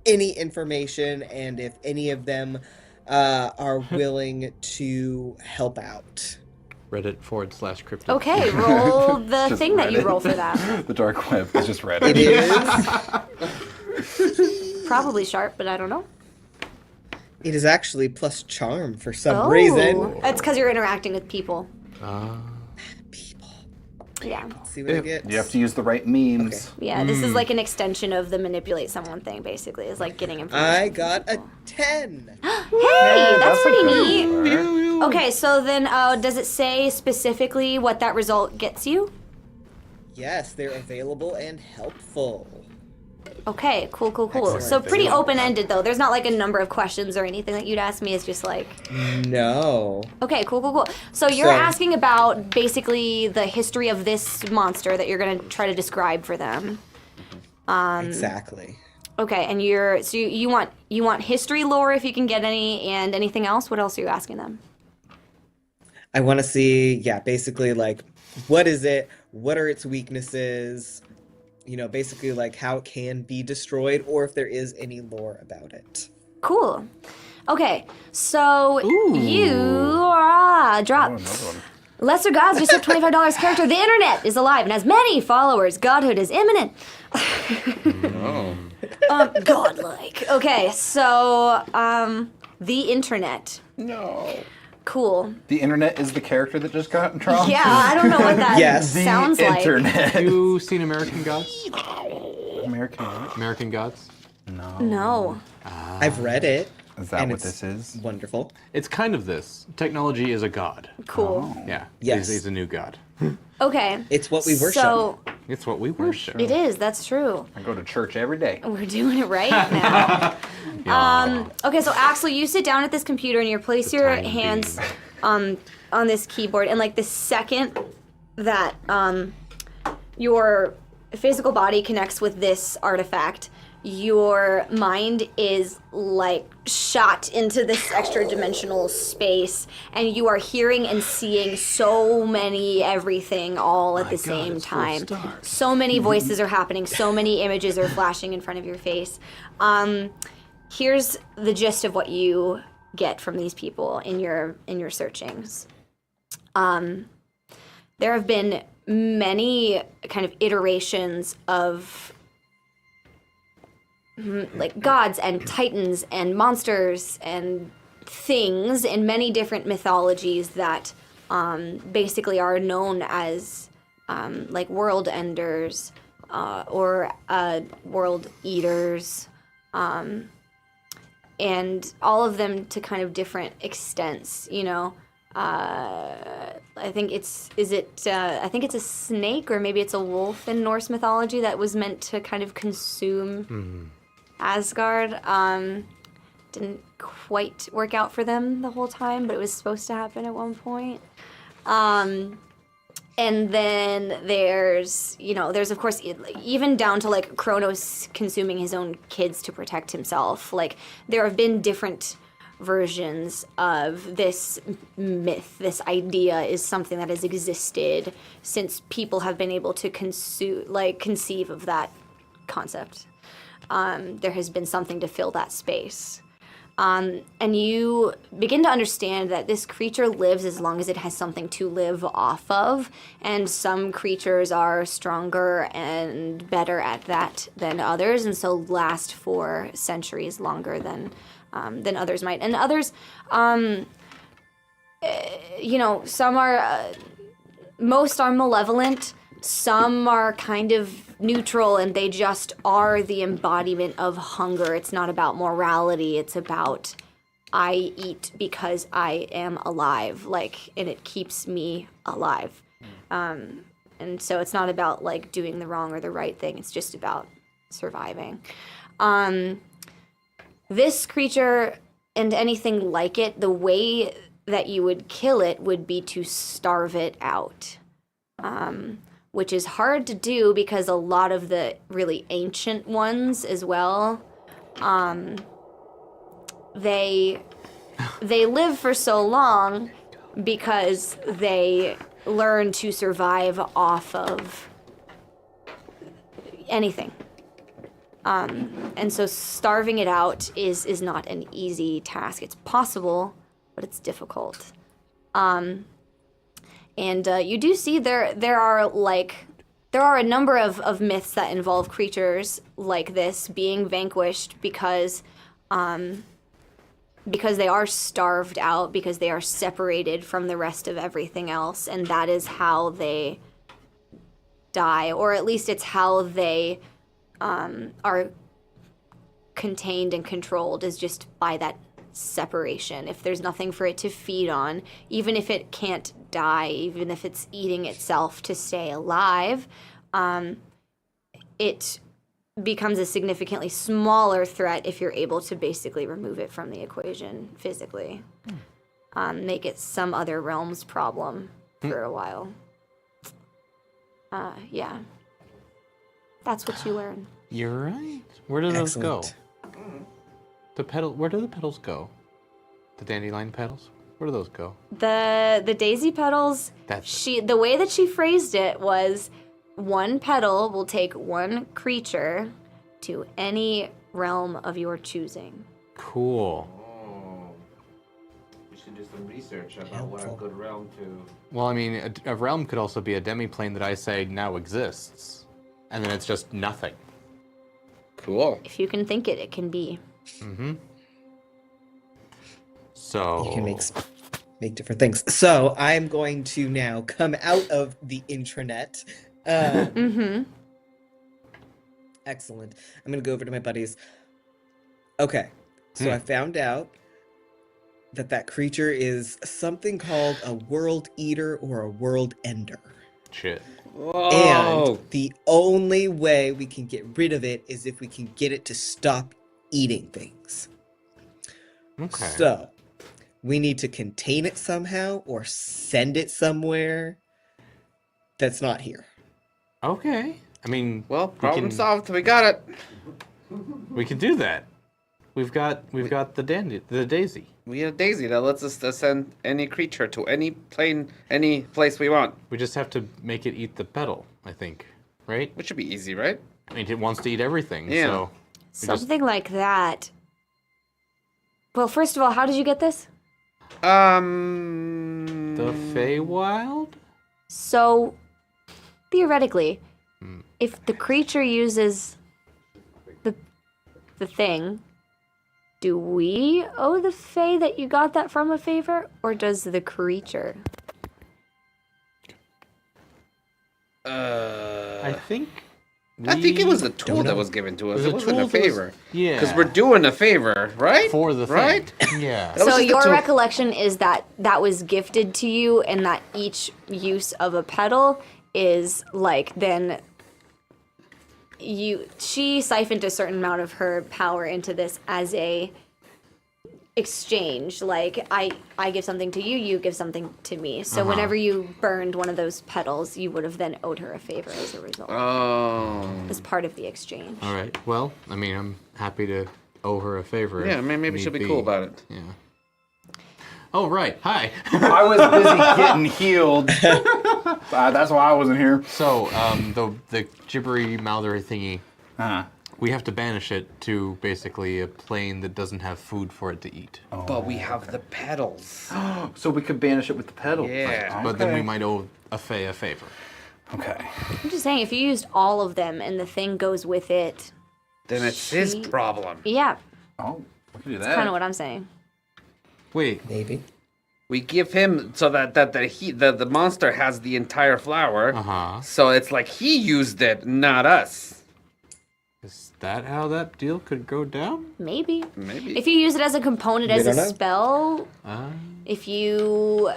any information and if any of them are willing to help out. Reddit/cryptid. Okay, roll the Just thing that you Reddit. roll for that. The dark web is just Reddit. It is. Probably sharp, but I don't know. It is actually plus charm for some reason. It's because you're interacting with people. People. Yeah. Let's see what I get. You have to use the right memes. Yeah, this is like an extension of the manipulate someone thing, basically. It's like getting information. I got a 10. Hey, that's pretty neat. neat. Okay, so then does it say specifically what that result gets you? Yes, they're available and helpful. Okay, cool. Excellent. So pretty open-ended, though. There's not like a number of questions or anything that you'd ask me. It's just like... No. Okay, cool. So you're asking about basically the history of this monster that you're going to try to describe for them. Exactly. Okay, and you want history lore if you can get any, and anything else? What else are you asking them? I want to see, basically like, what is it? What are its weaknesses? Basically like how it can be destroyed, or if there is any lore about it. Cool. Okay, so you drop. Lesser gods just took $25 character. The internet is alive and has many followers. Godhood is imminent. Godlike. Okay, so the internet. No. Cool. The internet is the character that just got dropped? Yeah, I don't know what that Yes. sounds like. Internet. Have you seen American Gods? American what? American Gods? No. I've read it. Is that and what it's this is? Wonderful. It's kind of this. Technology is a god. Cool. Yeah. Yes. He's a new god. Okay. It's what we worship. So It's what we worship. it is. That's true. I go to church every day. We're doing it right now. Okay, so Axel, you sit down at this computer and you place your tiny hands on this keyboard, and like the second that your physical body connects with this artifact, your mind is like shot into this extra dimensional space, and you are hearing and seeing so many everything all at the same time. So many voices are happening, so many images are flashing in front of your face. Here's the gist of what you get from these people in your searchings. There have been many kind of iterations of like gods and titans and monsters and things in many different mythologies that basically are known as like world enders or world eaters, and all of them to kind of different extents, I think it's a snake, or maybe it's a wolf in Norse mythology that was meant to kind of consume Asgard. Didn't quite work out for them the whole time, but it was supposed to happen at one point. And then there's of course, even down to like Kronos consuming his own kids to protect himself. Like, there have been different versions of this myth. This idea is something that has existed since people have been able to conceive of that concept. There has been something to fill that space. And you begin to understand that this creature lives as long as it has something to live off of, and some creatures are stronger and better at that than others, and so last for centuries longer than others might. And others, some are, most are malevolent, some are kind of neutral, and they just are the embodiment of hunger. It's not about morality, it's about I eat because I am alive, and it keeps me alive. And so it's not about doing the wrong or the right thing, it's just about surviving. This creature and anything like it, the way that you would kill it would be to starve it out. Which is hard to do because a lot of the really ancient ones as well, they live for so long because they learn to survive off of anything. And so starving it out is not an easy task. It's possible, but it's difficult. And you do see there are a number of myths that involve creatures like this being vanquished because they are starved out, because they are separated from the rest of everything else, and that is how they die, or at least it's how they are contained and controlled, is just by that separation. If there's nothing for it to feed on, even if it can't die, even if it's eating itself to stay alive, it becomes a significantly smaller threat if you're able to basically remove it from the equation physically. Make it some other realm's problem for a while. Yeah. That's what you learn. You're right. Where do those go? Excellent. Where do the petals go? The dandelion petals? Where do those go? The daisy petals, the way that she phrased it was one petal will take one creature to any realm of your choosing. Cool. Oh. We should do some research about what a good realm to... Well, I mean, a realm could also be a demiplane that I say now exists. And then it's just nothing. Cool. If you can think it, it can be. Mm-hmm. So... You can make different things. So I'm going to now come out of the intranet. Excellent. I'm going to go over to my buddies. Okay. So I found out that creature is something called a world eater or a world ender. Shit. Whoa. And the only way we can get rid of it is if we can get it to stop eating things. Okay. So, we need to contain it somehow or send it somewhere that's not here. Okay. I mean, Well, problem solved. We got it. we can do that. We've got the daisy. We have Daisy that lets us send any creature to any plane, any place we want. We just have to make it eat the petal, I think. Right? Which should be easy, right? I mean, it wants to eat everything, Yeah. so... Something like that. Well, first of all, how did you get this? The Feywild? So, theoretically, if the creature uses the thing, do we owe the Fae that you got that from a favor, or does the creature? I think it was a tool that was given to us. It wasn't a favor. Yeah. Because we're doing a favor, right? For the thing. Right? Yeah. That was So just a your tool. recollection is that that was gifted to you, and that each use of a petal is like then she siphoned a certain amount of her power into this as a exchange. Like I give something to you, you give something to me. So whenever you burned one of those petals, you would have then owed her a favor as a result. Oh. As part of the exchange. All right. Well, I mean, I'm happy to owe her a favor. Yeah, if maybe need she'll be cool about it. Yeah. Oh, right. Hi. I was busy getting healed. That's why I wasn't here. So, the gibbery mouther thingy, we have to banish it to basically a plane that doesn't have food for it to eat. Oh. But we have the petals. So we could banish it with the petals. Yeah. But then we might owe a Fae a favor. Okay. I'm just saying, if you used all of them and the thing goes with it, Then it's his problem. yeah, Oh, we can do that's that. kind of what I'm saying. Wait. Maybe. We give him so that the monster has the entire flower. Uh-huh. So it's like he used it, not us. Is that how that deal could go down? Maybe. Maybe. If you use it as a component, as a don't know. spell, if you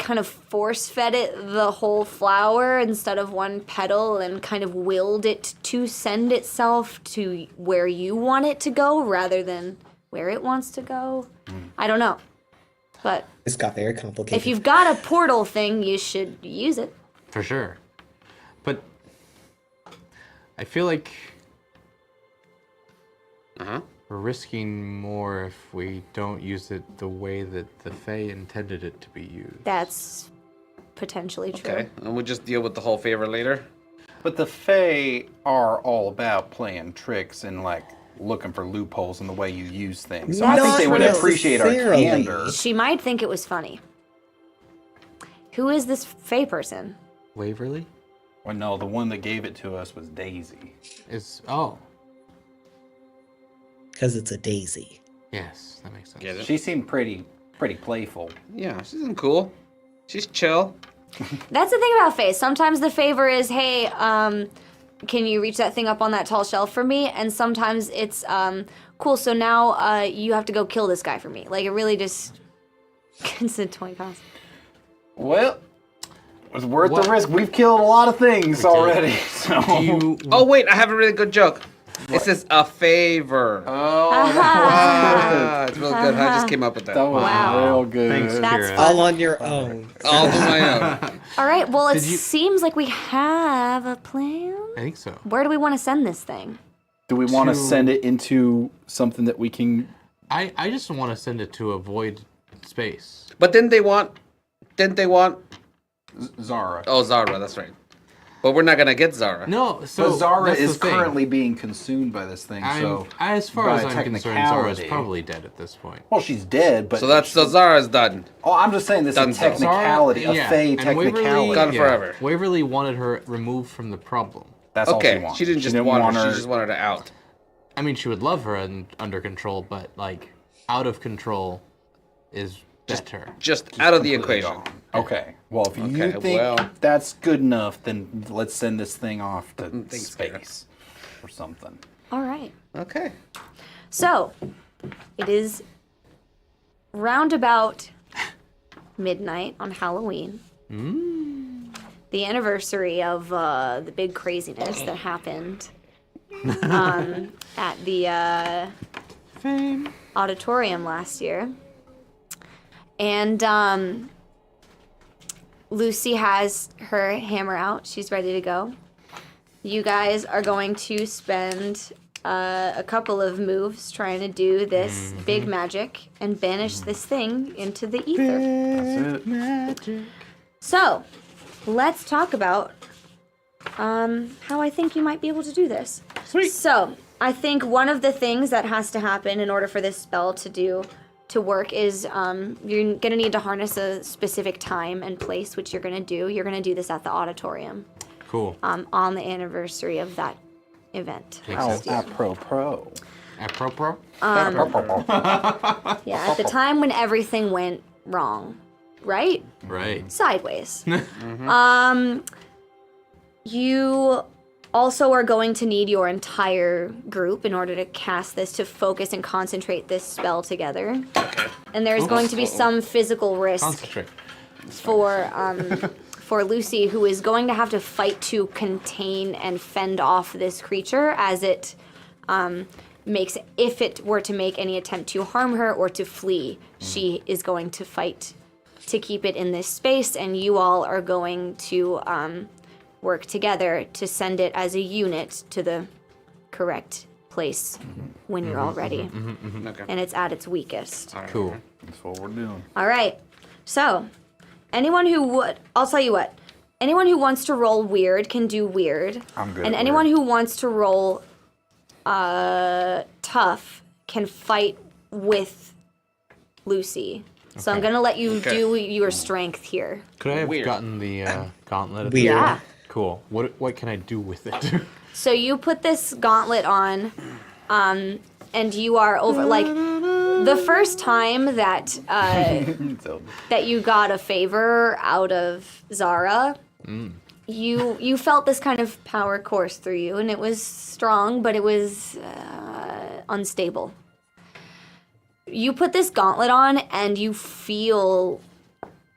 kind of force-fed it the whole flower instead of one petal and kind of willed it to send itself to where you want it to go rather than where it wants to go. I don't know. But This got very complicated. if you've got a portal thing, you should use it. For sure. But I feel like we're risking more if we don't use it the way that the Fae intended it to be used. That's potentially true. Okay, and we'll just deal with the whole favor later. But the Fae are all about playing tricks and like looking for loopholes in the way you use things. So I think Not they would true. appreciate our Necessarily. candor. She might think it was funny. Who is this Fae person? Waverly? Well, no, the one that gave it to us was Daisy. Oh, Because it's a daisy. yes, that makes sense. Get it? She seemed pretty playful. Yeah, she's cool. She's chill. That's the thing about Fae. Sometimes the favor is, hey, can you reach that thing up on that tall shelf for me? And sometimes it's, cool, so now you have to go kill this guy for me. Like, it really just gets a 20 pounds. Well, it was worth the risk. We've killed a lot of things already. So Do you, Oh wait, I have a really good joke. This is a favor. Oh, It's real good. I just came up with that. that was Wow. real good. Thanks, That's Kira. fun. All on your own. All on my own. All right, well, it seems like we have a plan. I think so. Where do we want to send this thing? Do we want to To- send it into something that we can? I just want to send it to a void space. But didn't they want? Zara. Oh, Zara. That's right. But we're not gonna get Zara. No, so But Zara that's the is thing. currently being consumed by this thing, so as far by as I'm concerned, Zara's technicality- probably dead at this point. Well, she's dead, but So Zara's done. Oh, I'm just saying this is a Dunzo. technicality, a fey and technicality. Gone forever. Waverly wanted her removed from the problem. That's all she Okay, wants. she didn't just want her. She just wanted her out. I mean, she would love her under control, but like out of control is better. Just out of the equation. Okay. Well, if you Okay, think well. that's good enough, then let's send this thing off to Thanks, space or something. All right. Okay. So, it is roundabout midnight on Halloween. The anniversary of the big craziness that happened at the auditorium last year. And Lucy has her hammer out. She's ready to go. You guys are going to spend a couple of moves trying to do this big magic and banish this thing into the ether. That's it. So, let's talk about how I think you might be able to do this. Sweet. So, I think one of the things that has to happen in order for this spell to work is you're gonna need to harness a specific time and place, which you're gonna do. You're gonna do this at the auditorium Cool. on the anniversary of that event. How apropos. Apropos. Yeah, at the time when everything went wrong, right? Right. Sideways. You also are going to need your entire group in order to cast this, to focus and concentrate this spell together. Okay. And there's going to be some physical risk Concentrate. for Lucy, who is going to have to fight to contain and fend off this creature as it makes, if it were to make any attempt to harm her or to flee, she is going to fight to keep it in this space, and you all are going to work together to send it as a unit to the correct place when you're all ready. Okay. And it's at its weakest. Cool. That's what we're doing. All right. So, anyone who would, I'll tell you what, anyone who wants to roll weird can do weird. I'm good And at anyone weird. who wants to roll tough can fight with Lucy. So I'm Okay. going to let you do your strength here. Could I have Weird. gotten the gauntlet? Weird. Yeah. Cool. What can I do with it? So you put this gauntlet on, and you are over, like, the first time that So, that you got a favor out of Zara, you felt this kind of power course through you, and it was strong, but it was unstable. You put this gauntlet on, and you feel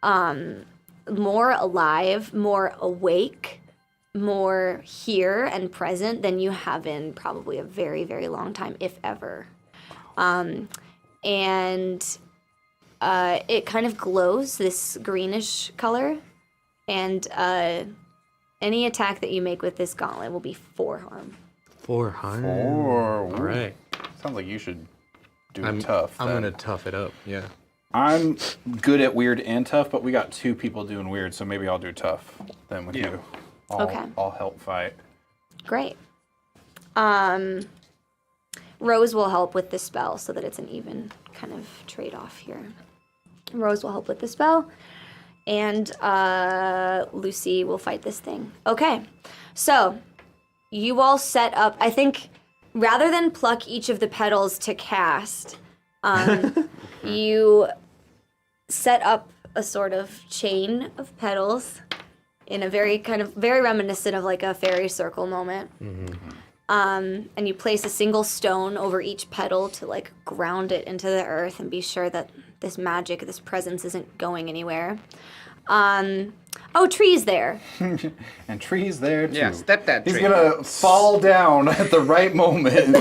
more alive, more awake, more here and present than you have in probably a very, very long time, if ever. And it kind of glows this greenish color, and any attack that you make with this gauntlet will be 4 harm. 400. All right. Sounds like you should do I'm tough. I'm then. gonna tough it up. Yeah. I'm good at weird and tough, but we got 2 people doing weird, so maybe I'll do tough then with you. Okay. I'll help fight. Great. Rose will help with the spell so that it's an even kind of trade-off here. Rose will help with the spell, and Lucy will fight this thing. Okay, so you all set up, I think, rather than pluck each of the petals to cast, you set up a sort of chain of petals in a very reminiscent of like a fairy circle moment. And you place a single stone over each petal to like ground it into the earth and be sure that this magic, this presence isn't going anywhere. Tree's there. And Tree's there too. Yeah, step that tree. He's gonna fall down at the right moment.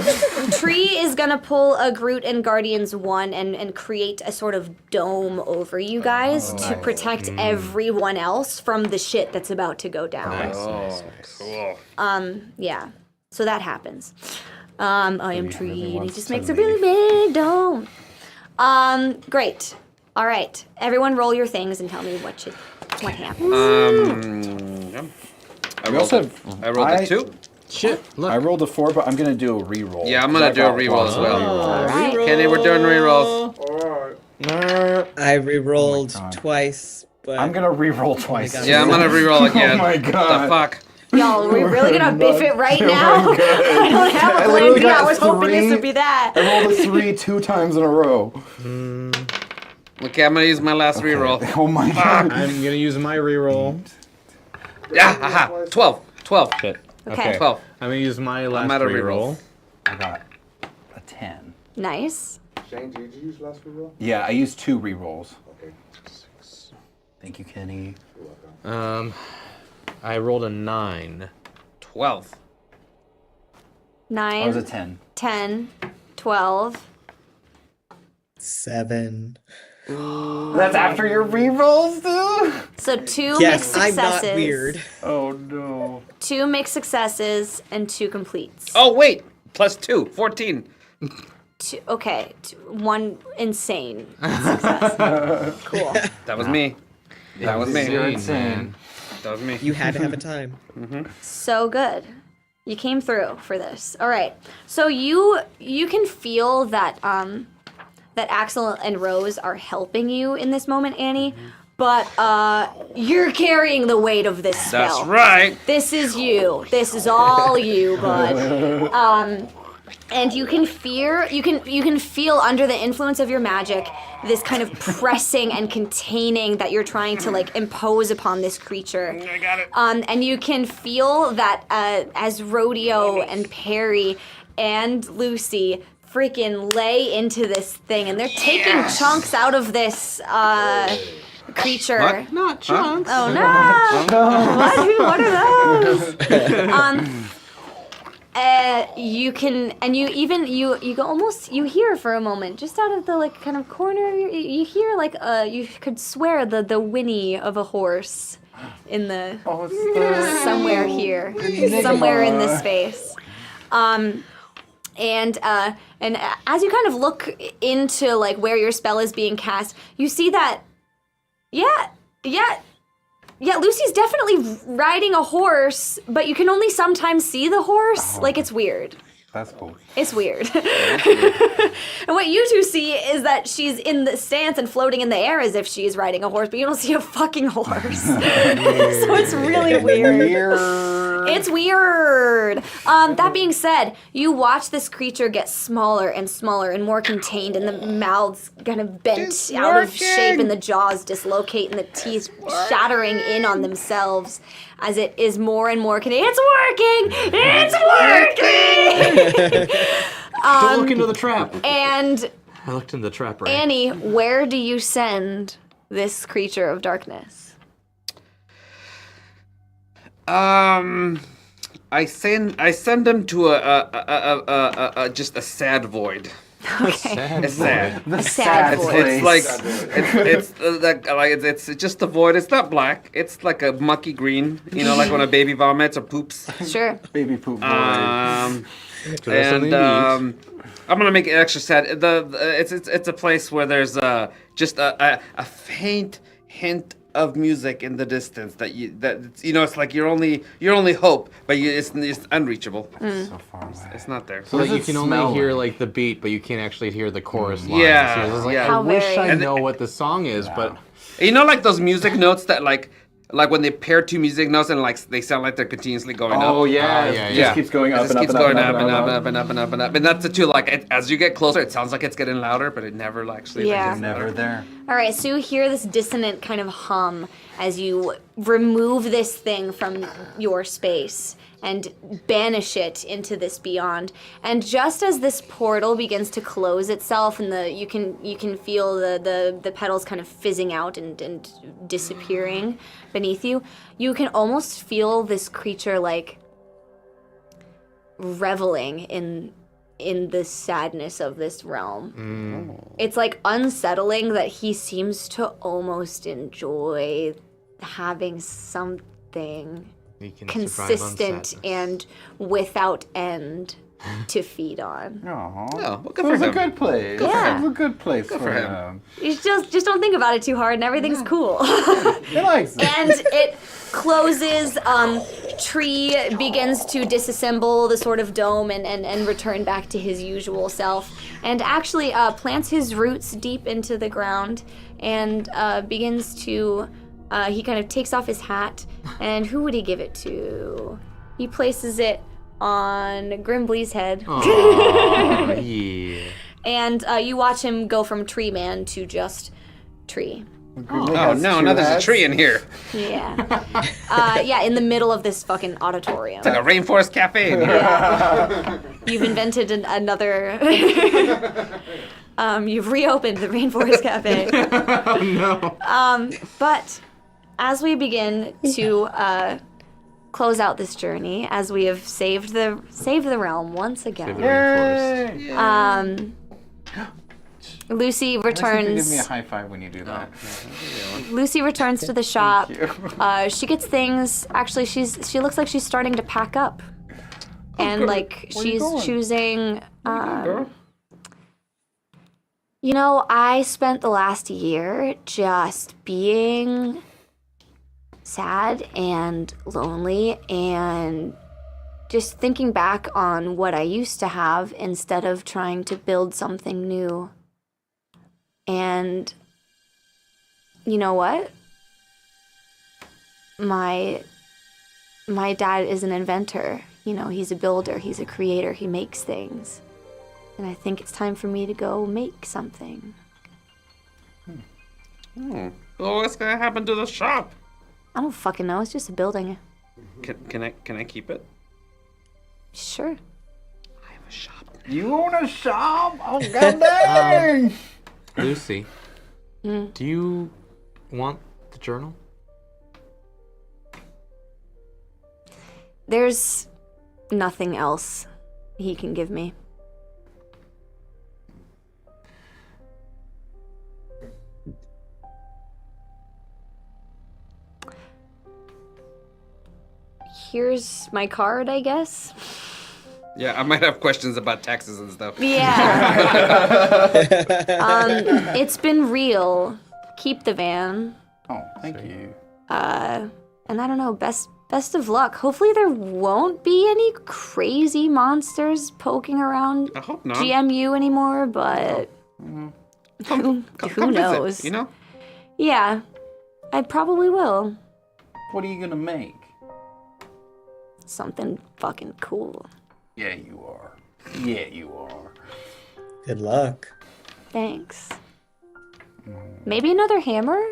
Tree is gonna pull a Groot and Guardians 1 and create a sort of dome over you guys to protect everyone else from the shit that's about to go down. Nice. Cool. Yeah. So that happens. I am Tree, and he just makes a really big dome. Great. All right. Everyone roll your things and tell me what happens. I rolled a 2. Shit. Look. I rolled a 4, but I'm gonna do a re-roll. Yeah, I'm gonna do a re-roll as well. All right. Kenny, we're doing re-rolls. I re-rolled twice, but I'm gonna re-roll twice. Yeah, I'm gonna re-roll again. Oh my god. What the fuck? Y'all, are we really gonna biff it right now? I don't have a plan B. I was hoping this would be that. I rolled a 3 2 times in a row. Okay, I'm gonna use my last re-roll. Oh my god. I'm gonna use my reroll. Yeah, haha. 12. Shit. Okay. 12. I'm gonna use my last out of reroll. I got a 10. Nice. Shane, did you use last reroll? Yeah, I used 2 re-rolls. Okay. Thank you, Kenny. I rolled a 9. 12. 9. I was a 10. 10. 12. 7. That's after your re-rolls, dude? So 2 Yes, mixed I'm successes. not weird. Oh no. 2 mixed successes and 2 completes. Oh, wait. Plus 2. 14. 1 insane success. Cool. That was me. That was me. You're insane. That was me. You had to have a time. So good. You came through for this. All right. So you can feel that that Axel and Rose are helping you in this moment, Annie. But you're carrying the weight of this spell. That's right. This is you. This is all you, bud. And you can feel under the influence of your magic this kind of pressing and containing that you're trying to like impose upon this creature. I got it. And you can feel that as Rodeo and Perry and Lucy freaking lay into this thing, and they're taking chunks out of this creature. What? Not chunks. Oh no! What are those? You can, and you go almost, you hear for a moment, just out of the like kind of corner, you hear like you could swear the whinny of a horse in the somewhere here, somewhere in this space. And as you kind of look into like where your spell is being cast, you see that, yeah, Lucy's definitely riding a horse, but you can only sometimes see the horse. Like, it's weird. That's cool. It's weird. And what you two see is that she's in the stance and floating in the air as if she's riding a horse, but you don't see a fucking horse. So it's really weird. It's weird. That being said, you watch this creature get smaller and smaller and more contained, and the mouths kind of bent out of shape, and the jaws dislocate, and the teeth shattering in on themselves as it is more and more contained. It's working! It's working! Don't look into the trap. And I looked into the trap, right? Annie, where do you send this creature of darkness? I send them to a just a sad void. Okay. It's sad. The sad void. It's like it's just a void. It's not black. It's like a mucky green. You know, like when a baby vomits or poops. Sure. Baby poop boy. And I'm gonna make it extra sad. It's a place where there's just a faint hint of music in the distance that it's like your only hope, but it's unreachable. So far away. It's not there. So like does you it can only smell hear like? like the beat, but you can't actually hear the chorus lines. Yeah, So it's like, yeah. I How wish very- I And- know what the song is, but You know, like those music notes that like when they pair two music notes and like they sound like they're continuously going up. Oh yeah, yeah, it yeah. just keeps going up It just and up keeps and up going and up and up up and up and up and up and up. And that's the two. Like as you get closer, it sounds like it's getting louder, but it never actually Yeah. gets Never louder. there. All right, so you hear this dissonant kind of hum as you remove this thing from your space and banish it into this beyond. And just as this portal begins to close itself, and you can feel the petals kind of fizzing out and disappearing beneath you, you can almost feel this creature like reveling in the sadness of this realm. It's like unsettling that he seems to almost enjoy having something consistent and without end to feed on. Aww. Oh, well, good for him. It was a good place. Yeah. It was a good place for for him. You just don't think about it too hard and everything's cool. He likes it. And it closes, Tree begins to disassemble the sort of dome and return back to his usual self, and actually plants his roots deep into the ground and begins to, he kind of takes off his hat, and who would he give it to? He places it on Grimbley's head. Aw, yeah. And you watch him go from Tree Man to just Tree. Oh no, now there's a tree in here. Yeah. Yeah, in the middle of this fucking auditorium. It's like a rainforest cafe in here. Yeah. You've invented another... you've reopened the Rainforest Cafe. Oh no. But as we begin to close out this journey, as we have saved the realm once again, Rainforest. Lucy I think you returns. give me a high five when you do that. Lucy returns to the shop. you. She gets things. Actually, she looks like she's starting to pack up, and good. like Where you she's going? choosing. Girl. You know, I spent the last year just being sad and lonely and just thinking back on what I used to have instead of trying to build something new. And you know what? My dad is an inventor. You know, he's a builder, he's a creator, he makes things. And I think it's time for me to go make something. Well, what's gonna happen to the shop? I don't fucking know, it's just a building. Can I keep it? Sure. I have a shop. You own a shop? Oh, god dang! Lucy, do you want the journal? There's nothing else he can give me. Here's my card, I guess. Yeah, I might have questions about taxes and stuff. Yeah. It's been real. Keep the van. Oh, thank you. And I don't know, best of luck. Hopefully there won't be any crazy monsters poking around I hope not. GMU anymore, but who Come knows? Visit, you know? Yeah, I probably will. What are you gonna make? Something fucking cool. Yeah, you are. Yeah, you are. Good luck. Thanks. Maybe another hammer?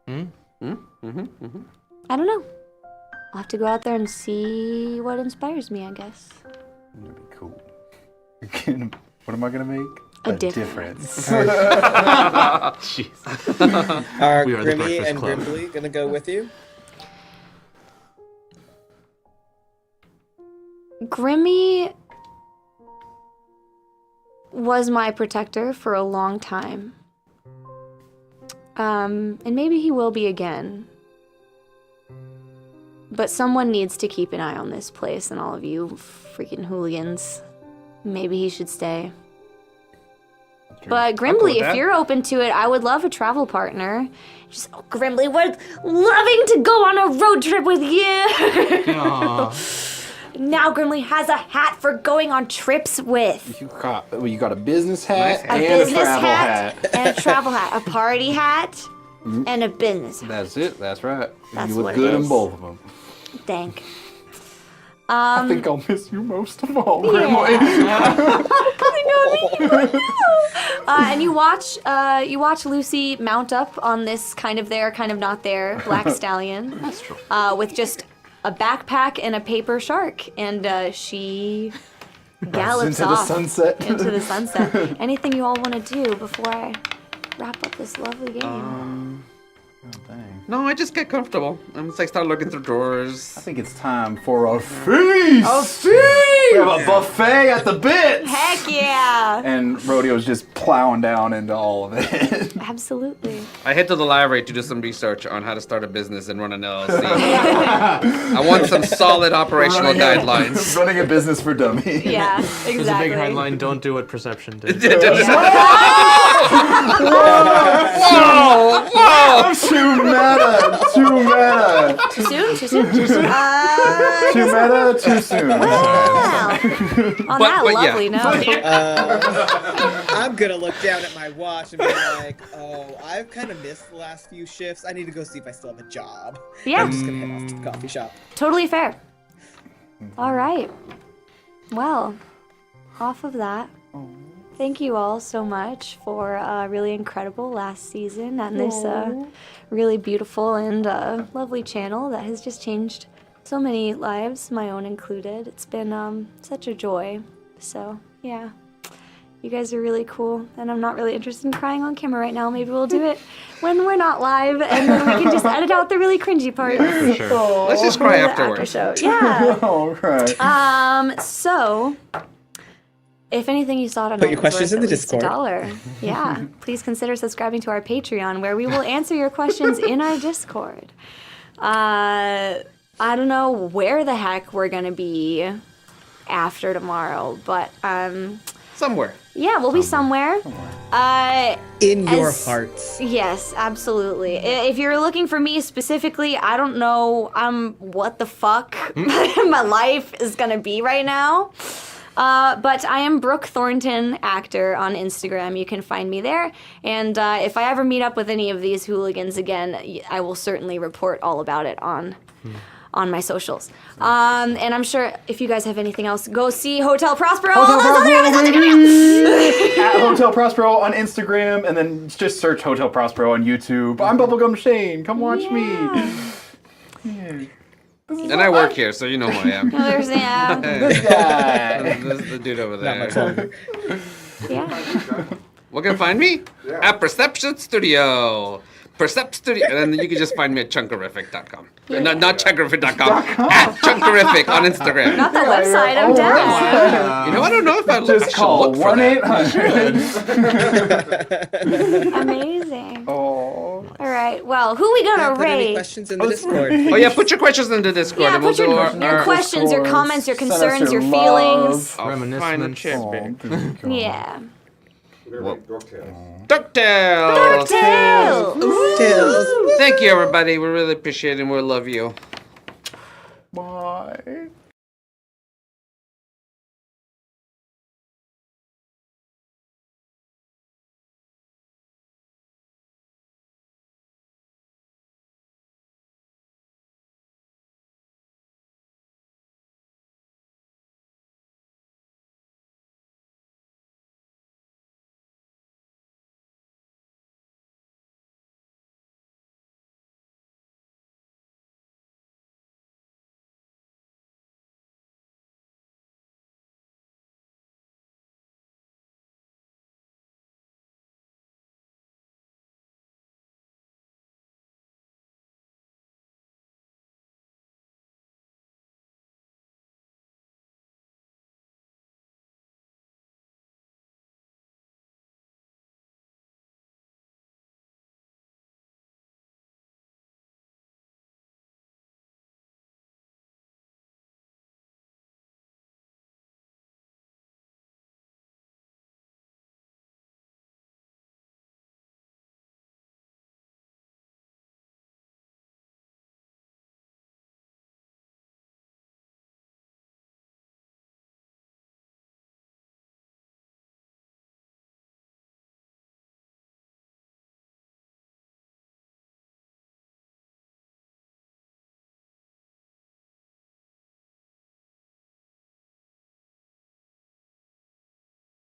I don't know. I'll have to go out there and see what inspires me, I guess. That'd be cool. What am I gonna make? A difference. Jeez. Are We are the Grimmy Breakfast and Club. Grimbley gonna go with you? Grimmy was my protector for a long time. And maybe he will be again. But someone needs to keep an eye on this place and all of you freaking hooligans. Maybe he should stay. But Grimbley, if you're open to it, I would love a travel partner. Just, oh, Grimbley, we're loving to go on a road trip with you. Now Grimbley has a hat for going on trips with. You got a business hat Nice. and A business a travel hat. and a travel hat. A party hat and a business hat. That's it. That's right. That's you look what it good in is. both of them. Thank. I think I'll miss you most of all, Grandma. And you watch Lucy mount up on this kind of there, kind of not there black stallion. That's true. With just a backpack and a paper shark, and she gallops into off the sunset. into the sunset. Anything you all want to do before I wrap up this lovely game? No, I just get comfortable. I'm just like start looking through drawers. I think it's time for a feast. A feast. We have a buffet at the bits. Heck yeah! And Rodeo's just plowing down into all of it. Absolutely. I head to the library to do some research on how to start a business and run an LLC. I want some solid operational guidelines. Running a business for dummies. Yeah, exactly. There's a big headline, don't do what Perception did. Whoa! Too meta. Too meta. Too soon? Too soon? Too soon? Too meta. Too soon. Wow. On that lovely note. I'm gonna look down at my watch and be like, oh, I've kind of missed the last few shifts. I need to go see if I still have a job. Yeah. I'm just gonna head off to the coffee shop. Totally fair. All right. Well, off of that, thank you all so much for a really incredible last season and this really beautiful and lovely channel that has just changed so many lives, my own included. It's been such a joy. So, yeah. You guys are really cool, and I'm not really interested in crying on camera right now. Maybe we'll do it when we're not live, and then we can just edit out the really cringy parts. For sure. Let's just cry afterwards. After show. Yeah. All right. So, if anything you saw tonight Put your questions in the Discord. $1, yeah, please consider subscribing to our Patreon, where we will answer your questions in our Discord. I don't know where the heck we're gonna be after tomorrow, but Somewhere. yeah, we'll be somewhere. In your hearts. Yes, absolutely. If you're looking for me specifically, I don't know what the fuck my life is gonna be right now. But I am Brooke Thornton, actor, on Instagram. You can find me there. And if I ever meet up with any of these hooligans again, I will certainly report all about it on my socials. And I'm sure if you guys have anything else, go see Hotel Prospero. At Hotel Prospero on Instagram, and then just search Hotel Prospero on YouTube. I'm Bubblegum Shane. Come watch me. Yeah. And I work here, so you know who I am. There's, yeah. This guy. This is the dude over there. Not much longer. Yeah. Where can you find me? Yeah. At Perception Studio. Percept Studio. And then you can just find me at chunkerific.com. Not chunkerific.com. At chunkerific on Instagram. Not the website, I'm dead. You know, I don't know if I Just call look for that. 1-800. Amazing. Oh. All right. Well, who we gonna Put any rate? questions in the Discord. Oh yeah, put your questions in the Discord. Yeah, and we'll put your, do your questions, your Discord. comments, your Send us concerns, your your feelings. I'll find a Reminiscence. chip. Yeah. We're gonna make DuckTales. DuckTales! Tails. Tails. Thank you, everybody. We really appreciate it and we love you. Bye.